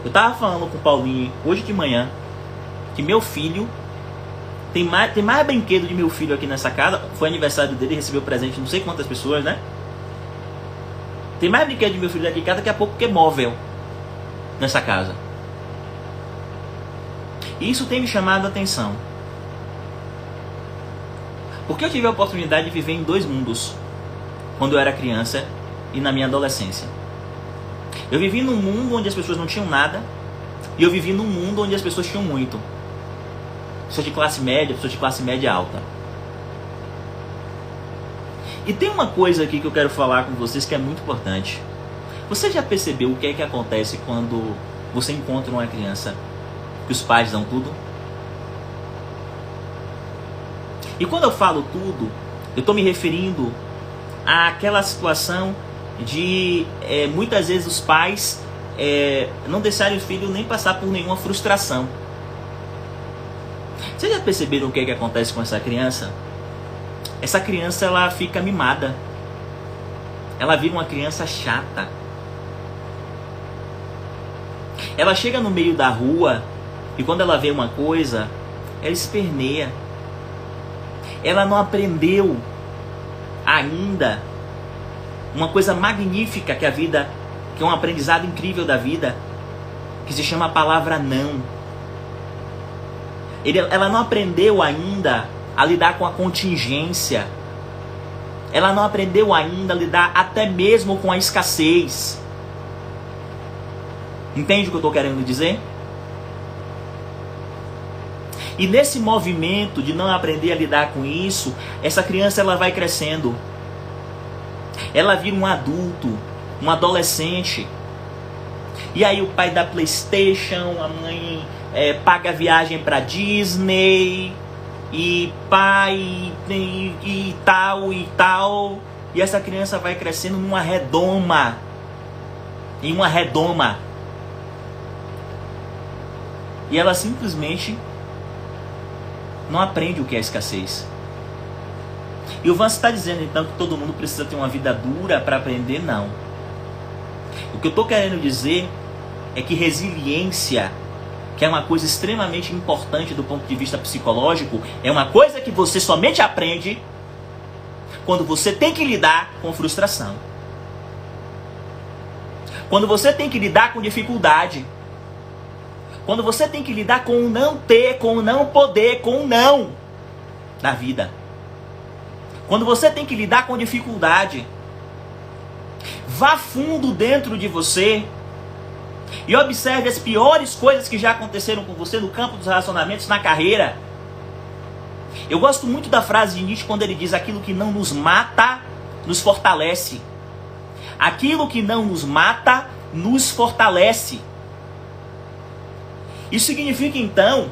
Eu tava falando com o Paulinho hoje de manhã que meu filho tem mais brinquedo de meu filho aqui nessa casa. Foi aniversário dele, recebeu presente de não sei quantas pessoas, né? Tem mais brinquedo de meu filho aqui em casa daqui a pouco que é móvel nessa casa. E isso tem me chamado a atenção. Porque eu tive a oportunidade de viver em dois mundos quando eu era criança e na minha adolescência. Eu vivi num mundo onde as pessoas não tinham nada, e eu vivi num mundo onde as pessoas tinham muito. Pessoas de classe média, pessoas de classe média alta. E tem uma coisa aqui que eu quero falar com vocês que é muito importante. Você já percebeu o que é que acontece quando você encontra uma criança que os pais dão tudo? E quando eu falo tudo, eu estou me referindo àquela situação de muitas vezes os pais não deixarem o filho nem passar por nenhuma frustração. Vocês já perceberam o que é que acontece com essa criança? Essa criança, ela fica mimada. Ela vira uma criança chata. Ela chega no meio da rua e quando ela vê uma coisa, ela esperneia. Ela não aprendeu ainda uma coisa magnífica que a vida, que é um aprendizado incrível da vida, que se chama a palavra não. Ela não aprendeu ainda a lidar com a contingência. Ela não aprendeu ainda a lidar até mesmo com a escassez. Entende o que eu estou querendo dizer? E nesse movimento de não aprender a lidar com isso, essa criança ela vai crescendo. Ela vira um adulto, um adolescente. E aí o pai dá PlayStation, a mãe paga a viagem para Disney, e pai e tal e tal. E essa criança vai crescendo numa redoma. Em uma redoma. E ela simplesmente não aprende o que é escassez. E o Vance está dizendo então que todo mundo precisa ter uma vida dura para aprender? Não. O que eu estou querendo dizer é que resiliência, que é uma coisa extremamente importante do ponto de vista psicológico, é uma coisa que você somente aprende quando você tem que lidar com frustração. Quando você tem que lidar com dificuldade. Quando você tem que lidar com o não ter, com o não poder, com o não na vida. Quando você tem que lidar com dificuldade. Vá fundo dentro de você e observe as piores coisas que já aconteceram com você no campo dos relacionamentos, na carreira. Eu gosto muito da frase de Nietzsche quando ele diz: aquilo que não nos mata, nos fortalece. Aquilo que não nos mata, nos fortalece. Isso significa então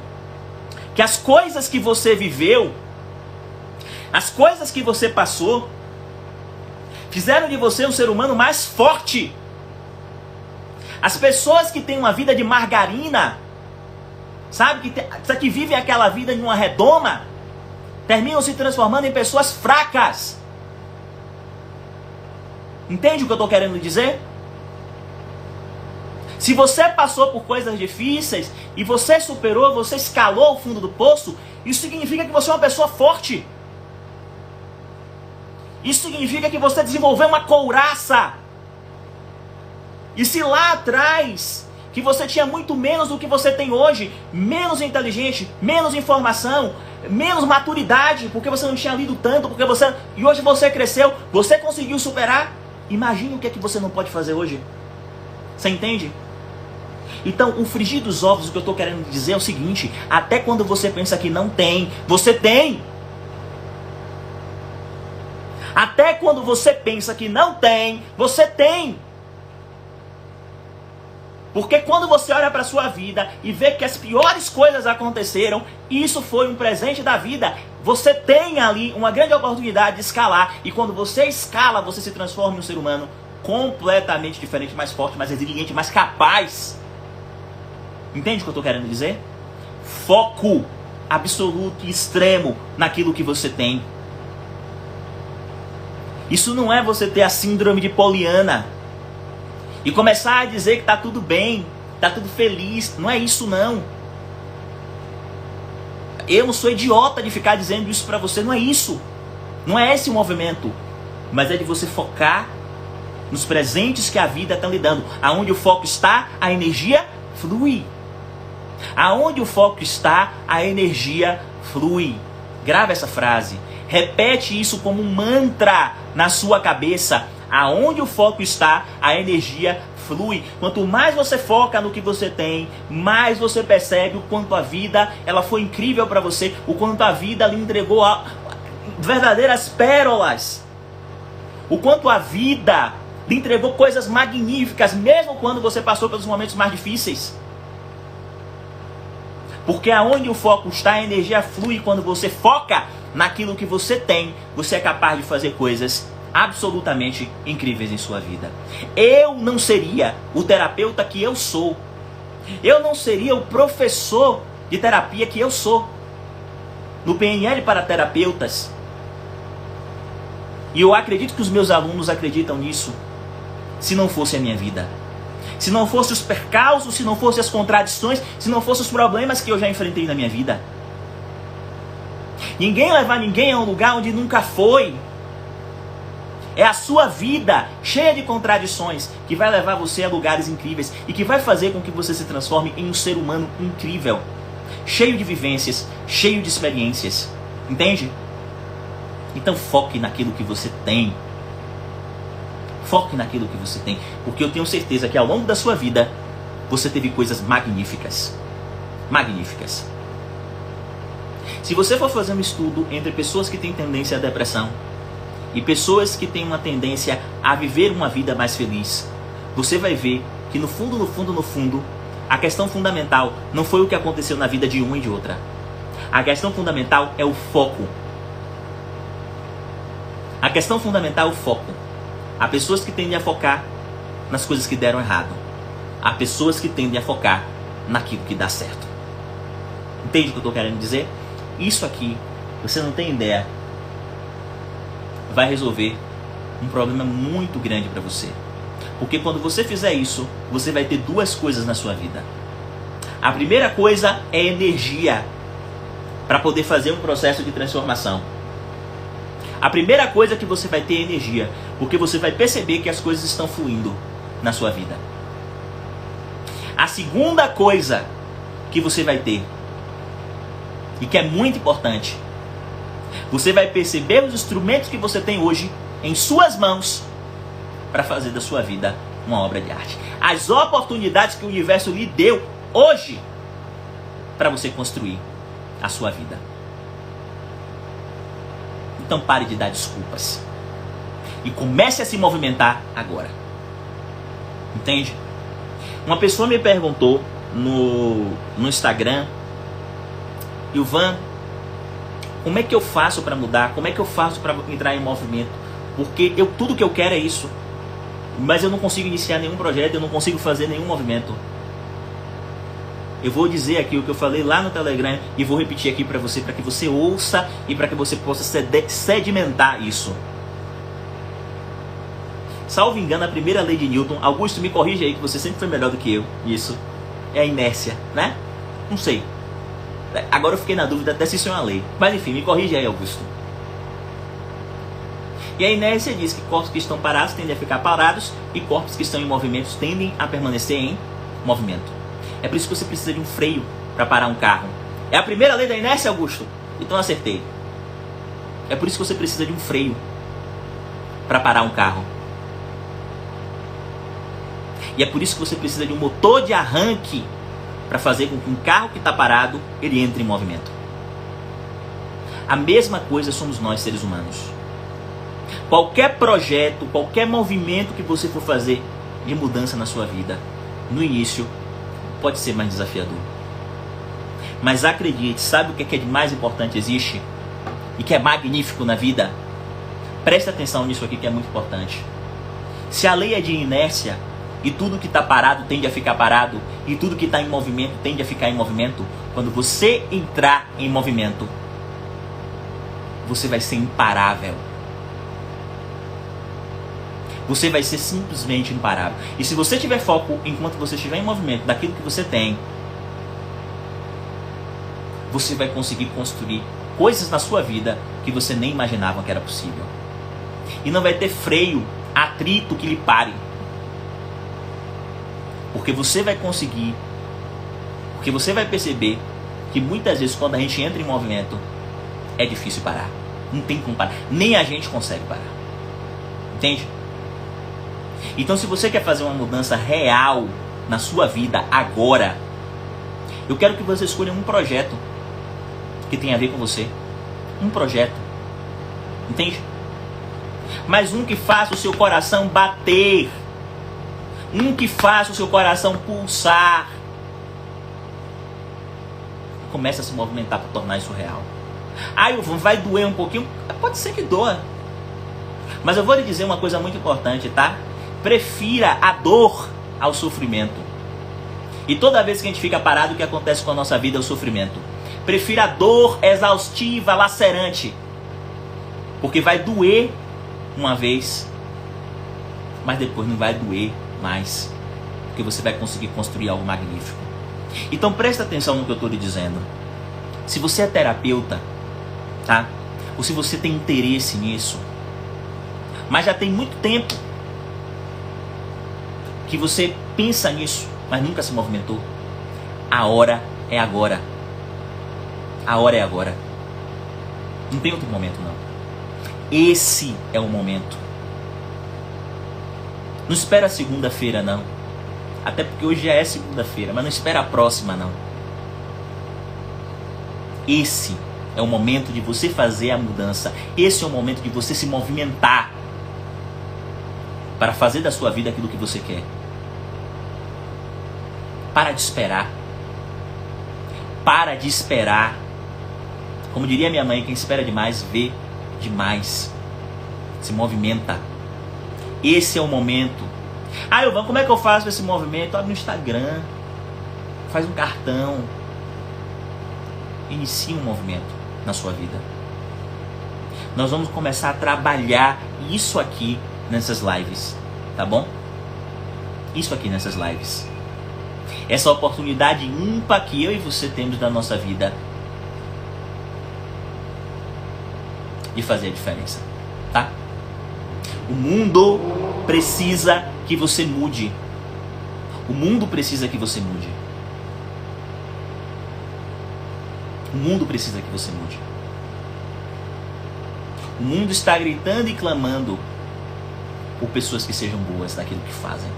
que as coisas que você viveu, as coisas que você passou, fizeram de você um ser humano mais forte. As pessoas que têm uma vida de margarina, sabe, que vivem aquela vida em uma redoma, terminam se transformando em pessoas fracas. Entende o que eu estou querendo dizer? Se você passou por coisas difíceis e você superou, você escalou o fundo do poço, isso significa que você é uma pessoa forte. Isso significa que você desenvolveu uma couraça. E se lá atrás, que você tinha muito menos do que você tem hoje, menos inteligente, menos informação, menos maturidade, porque você não tinha lido tanto, e hoje você cresceu, você conseguiu superar, imagine o que é que você não pode fazer hoje. Você entende? Então, o frigir dos ovos, o que eu estou querendo dizer é o seguinte: até quando você pensa que não tem, você tem. Até quando você pensa que não tem, você tem. Porque quando você olha para a sua vida e vê que as piores coisas aconteceram, isso foi um presente da vida, você tem ali uma grande oportunidade de escalar. E quando você escala, você se transforma em um ser humano completamente diferente, mais forte, mais resiliente, mais capaz. Entende o que eu estou querendo dizer? Foco absoluto e extremo naquilo que você tem. Isso não é você ter a síndrome de Poliana e começar a dizer que está tudo bem, está tudo feliz. Não é isso, não. Eu não sou idiota de ficar dizendo isso para você. Não é isso. Não é esse o movimento. Mas é de você focar nos presentes que a vida está lhe dando. Aonde o foco está, a energia flui. Aonde o foco está, a energia flui. Grava essa frase. Repete isso como um mantra na sua cabeça. Aonde o foco está, a energia flui. Quanto mais você foca no que você tem, mais você percebe o quanto a vida ela foi incrível para você, o quanto a vida lhe entregou verdadeiras pérolas, o quanto a vida lhe entregou coisas magníficas, mesmo quando você passou pelos momentos mais difíceis. Porque aonde o foco está, a energia flui. Quando você foca naquilo que você tem, você é capaz de fazer coisas absolutamente incríveis em sua vida. Eu não seria o terapeuta que eu sou. Eu não seria o professor de terapia que eu sou. No PNL para terapeutas. E eu acredito que os meus alunos acreditam nisso. Se não fosse a minha vida. Se não fosse os percalços, se não fosse as contradições, se não fosse os problemas que eu já enfrentei na minha vida. Ninguém levar ninguém a um lugar onde nunca foi. É a sua vida cheia de contradições que vai levar você a lugares incríveis e que vai fazer com que você se transforme em um ser humano incrível, cheio de vivências, cheio de experiências. Entende? Então foque naquilo que você tem. Foque naquilo que você tem, porque eu tenho certeza que ao longo da sua vida você teve coisas magníficas. Magníficas. Se você for fazer um estudo entre pessoas que têm tendência à depressão e pessoas que têm uma tendência a viver uma vida mais feliz, você vai ver que no fundo, a questão fundamental não foi o que aconteceu na vida de uma e de outra. A questão fundamental é o foco. A questão fundamental é o foco. Há pessoas que tendem a focar nas coisas que deram errado. Há pessoas que tendem a focar naquilo que dá certo. Entende o que eu estou querendo dizer? Isso aqui, você não tem ideia, vai resolver um problema muito grande para você. Porque quando você fizer isso, você vai ter duas coisas na sua vida. A primeira coisa é energia para poder fazer um processo de transformação. A primeira coisa é que você vai ter energia, porque você vai perceber que as coisas estão fluindo na sua vida. A segunda coisa que você vai ter, e que é muito importante, você vai perceber os instrumentos que você tem hoje em suas mãos para fazer da sua vida uma obra de arte. As oportunidades que o universo lhe deu hoje para você construir a sua vida. Então pare de dar desculpas e comece a se movimentar agora. Entende? Uma pessoa me perguntou no Instagram: Ilvan, como é que eu faço para mudar? Como é que eu faço para entrar em movimento? Porque tudo que eu quero é isso, mas eu não consigo iniciar nenhum projeto, eu não consigo fazer nenhum movimento. Eu vou dizer aqui o que eu falei lá no Telegram e vou repetir aqui para que você ouça e para que você possa sedimentar isso. Salvo engano, a primeira lei de Newton, Augusto, me corrija aí que você sempre foi melhor do que eu, isso, é a inércia, né? Não sei. Agora eu fiquei na dúvida até se isso é uma lei. Mas enfim, me corrija aí, Augusto. E a inércia diz que corpos que estão parados tendem a ficar parados e corpos que estão em movimento tendem a permanecer em movimento. É por isso que você precisa de um freio para parar um carro. É a primeira lei da inércia, Augusto? Então acertei. É por isso que você precisa de um freio para parar um carro. E é por isso que você precisa de um motor de arranque para fazer com que um carro que está parado, ele entre em movimento. A mesma coisa somos nós, seres humanos. Qualquer projeto, qualquer movimento que você for fazer de mudança na sua vida, no início, pode ser mais desafiador. Mas acredite, sabe o que é de mais importante existe? E que é magnífico na vida? Presta atenção nisso aqui que é muito importante. Se a lei é de inércia, e tudo que está parado tende a ficar parado, e tudo que está em movimento tende a ficar em movimento, quando você entrar em movimento, você vai ser imparável. Você vai ser simplesmente imparável. E se você tiver foco enquanto você estiver em movimento daquilo que você tem, você vai conseguir construir coisas na sua vida que você nem imaginava que era possível. E não vai ter freio, atrito que lhe pare. Porque você vai conseguir, porque você vai perceber que muitas vezes quando a gente entra em movimento, é difícil parar. Não tem como parar. Nem a gente consegue parar. Entende? Então se você quer fazer uma mudança real na sua vida agora, eu quero que você escolha um projeto que tem a ver com você. Um projeto. Entende? Mas um que faça o seu coração bater. Um que faça o seu coração pulsar. Começa a se movimentar para tornar isso real. Ah, vai doer um pouquinho? Pode ser que doa. Mas eu vou lhe dizer uma coisa muito importante, tá? Prefira a dor ao sofrimento. E toda vez que a gente fica parado, o que acontece com a nossa vida é o sofrimento. Prefira a dor exaustiva, lacerante. Porque vai doer uma vez, mas depois não vai doer mais. Porque você vai conseguir construir algo magnífico. Então presta atenção no que eu estou lhe dizendo. Se você é terapeuta, tá? Ou se você tem interesse nisso, mas já tem muito tempo que você pensa nisso, mas nunca se movimentou, a hora é agora. A hora é agora. Não tem outro momento, não. Esse é o momento. Não espera segunda-feira, não. Até porque hoje já é segunda-feira, mas não espera a próxima, não. Esse é o momento de você fazer a mudança. Esse é o momento de você se movimentar para fazer da sua vida aquilo que você quer. Para de esperar. Para de esperar. Como diria minha mãe, quem espera demais vê demais. Se movimenta. Esse é o momento. Ah, Ivan, como é que eu faço esse movimento? Abre no Instagram. Faz um cartão. Inicie um movimento na sua vida. Nós vamos começar a trabalhar isso aqui nessas lives. Tá bom? Isso aqui nessas lives. Essa oportunidade ímpar que eu e você temos na nossa vida de fazer a diferença, tá? O mundo precisa que você mude. O mundo precisa que você mude. O mundo precisa que você mude. O mundo está gritando e clamando por pessoas que sejam boas naquilo que fazem.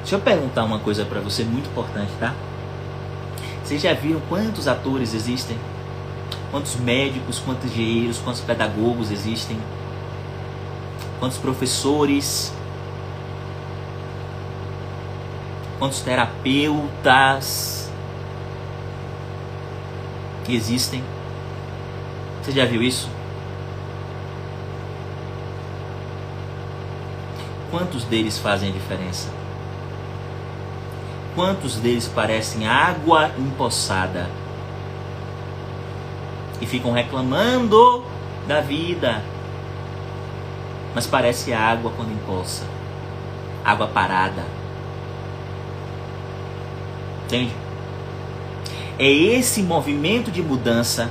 Deixa eu perguntar uma coisa para você muito importante, tá? Vocês já viram quantos atores existem? Quantos médicos, quantos engenheiros, quantos pedagogos existem? Quantos professores? Quantos terapeutas existem? Você já viu isso? Quantos deles fazem a diferença? Quantos deles parecem água empoçada e ficam reclamando da vida, mas parece água quando empoça. Água parada. Entende? É esse movimento de mudança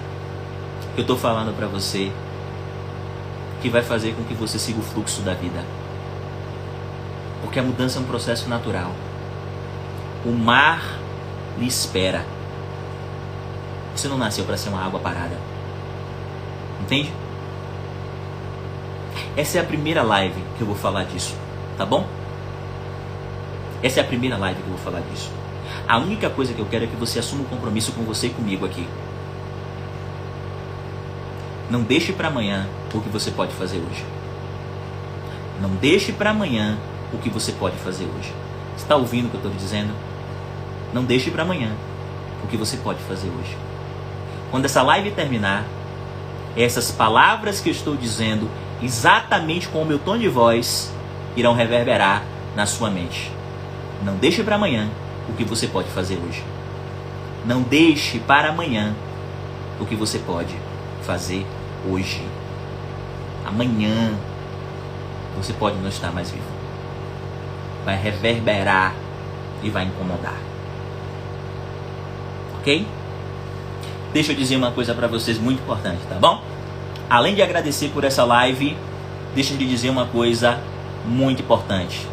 que eu estou falando para você, que vai fazer com que você siga o fluxo da vida. Porque a mudança é um processo natural. O mar lhe espera. Você não nasceu para ser uma água parada. Entende? Essa é a primeira live que eu vou falar disso, tá bom? Essa é a primeira live que eu vou falar disso. A única coisa que eu quero é que você assuma um compromisso com você e comigo aqui. Não deixe para amanhã o que você pode fazer hoje. Não deixe para amanhã o que você pode fazer hoje. Você está ouvindo o que eu estou lhe dizendo? Não deixe para amanhã o que você pode fazer hoje. Quando essa live terminar, essas palavras que eu estou dizendo, exatamente com o meu tom de voz, irão reverberar na sua mente. Não deixe para amanhã o que você pode fazer hoje. Não deixe para amanhã o que você pode fazer hoje. Amanhã você pode não estar mais vivo. Vai reverberar e vai incomodar. Ok? Deixa eu dizer uma coisa para vocês muito importante, tá bom? Além de agradecer por essa live, deixa eu lhe dizer uma coisa muito importante.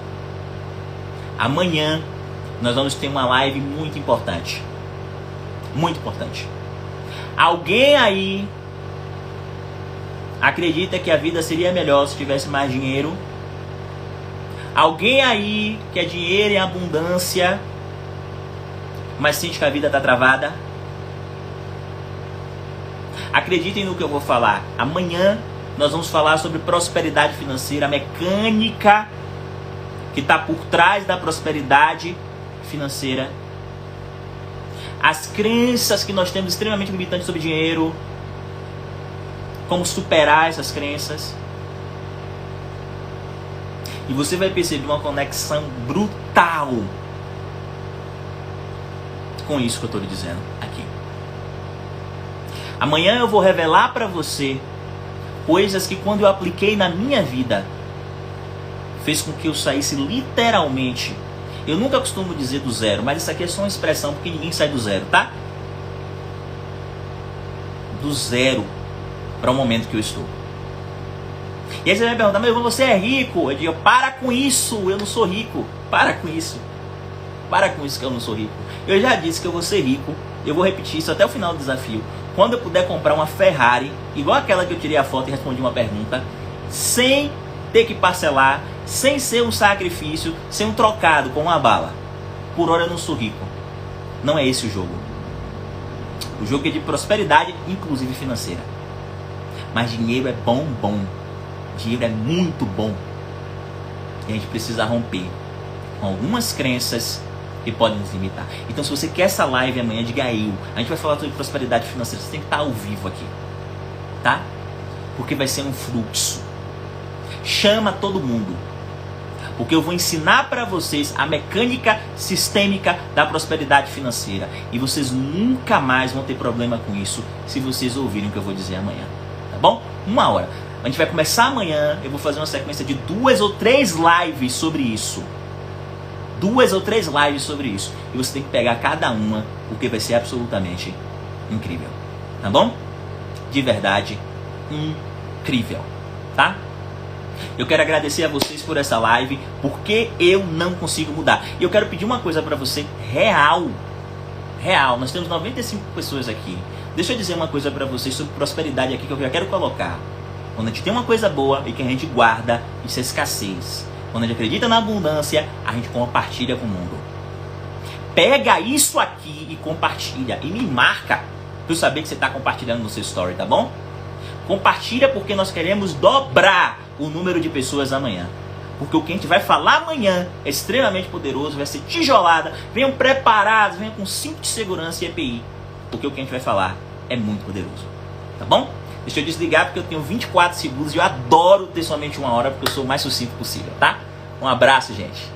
Amanhã nós vamos ter uma live muito importante. Muito importante. Alguém aí acredita que a vida seria melhor se tivesse mais dinheiro? Alguém aí quer dinheiro em abundância, mas sente que a vida está travada? Acreditem no que eu vou falar. Amanhã nós vamos falar sobre prosperidade financeira, a mecânica que está por trás da prosperidade financeira. As crenças que nós temos extremamente limitantes sobre dinheiro. Como superar essas crenças. E você vai perceber uma conexão brutal com isso que eu estou lhe dizendo aqui. Amanhã eu vou revelar para você coisas que quando eu apliquei na minha vida, fez com que eu saísse literalmente. Eu nunca costumo dizer do zero, mas isso aqui é só uma expressão, porque ninguém sai do zero, tá? Do zero para o momento que eu estou. E aí você vai me perguntar, mas você é rico? Eu digo, para com isso, eu não sou rico. Para com isso. Para com isso que eu não sou rico. Eu já disse que eu vou ser rico. Eu vou repetir isso até o final do desafio. Quando eu puder comprar uma Ferrari, igual aquela que eu tirei a foto e respondi uma pergunta, sem ter que parcelar, sem ser um sacrifício, sem um trocado com uma bala. Por hora eu não sou rico. Não é esse o jogo. O jogo é de prosperidade, inclusive financeira. Mas dinheiro é bom. Dinheiro é muito bom. E a gente precisa romper com algumas crenças que podem nos limitar. Então, se você quer essa live amanhã, diga eu. A gente vai falar sobre prosperidade financeira. Você tem que estar ao vivo aqui, tá? Porque vai ser um fluxo. Chama todo mundo. Porque eu vou ensinar para vocês a mecânica sistêmica da prosperidade financeira. E vocês nunca mais vão ter problema com isso se vocês ouvirem o que eu vou dizer amanhã. Tá bom? 1 hora. A gente vai começar amanhã. Eu vou fazer uma sequência de 2 ou 3 lives sobre isso. 2 ou 3 lives sobre isso. E você tem que pegar cada uma, porque vai ser absolutamente incrível. Tá bom? De verdade, incrível. Tá? Eu quero agradecer a vocês por essa live, porque eu não consigo mudar. E eu quero pedir uma coisa para você real. Real. Nós temos 95 pessoas aqui. Deixa eu dizer uma coisa para vocês sobre prosperidade aqui que eu já quero colocar. Quando a gente tem uma coisa boa e que a gente guarda, isso é escassez. Quando a gente acredita na abundância, a gente compartilha com o mundo. Pega isso aqui e compartilha. E me marca para eu saber que você está compartilhando no seu story, tá bom? Compartilha porque nós queremos dobrar o número de pessoas amanhã. Porque o que a gente vai falar amanhã é extremamente poderoso, vai ser tijolada. Venham preparados, venham com cinto de segurança e EPI. Porque o que a gente vai falar é muito poderoso. Tá bom? Deixa eu desligar porque eu tenho 24 segundos e eu adoro ter somente 1 hora porque eu sou o mais sucinto possível, tá? Um abraço, gente.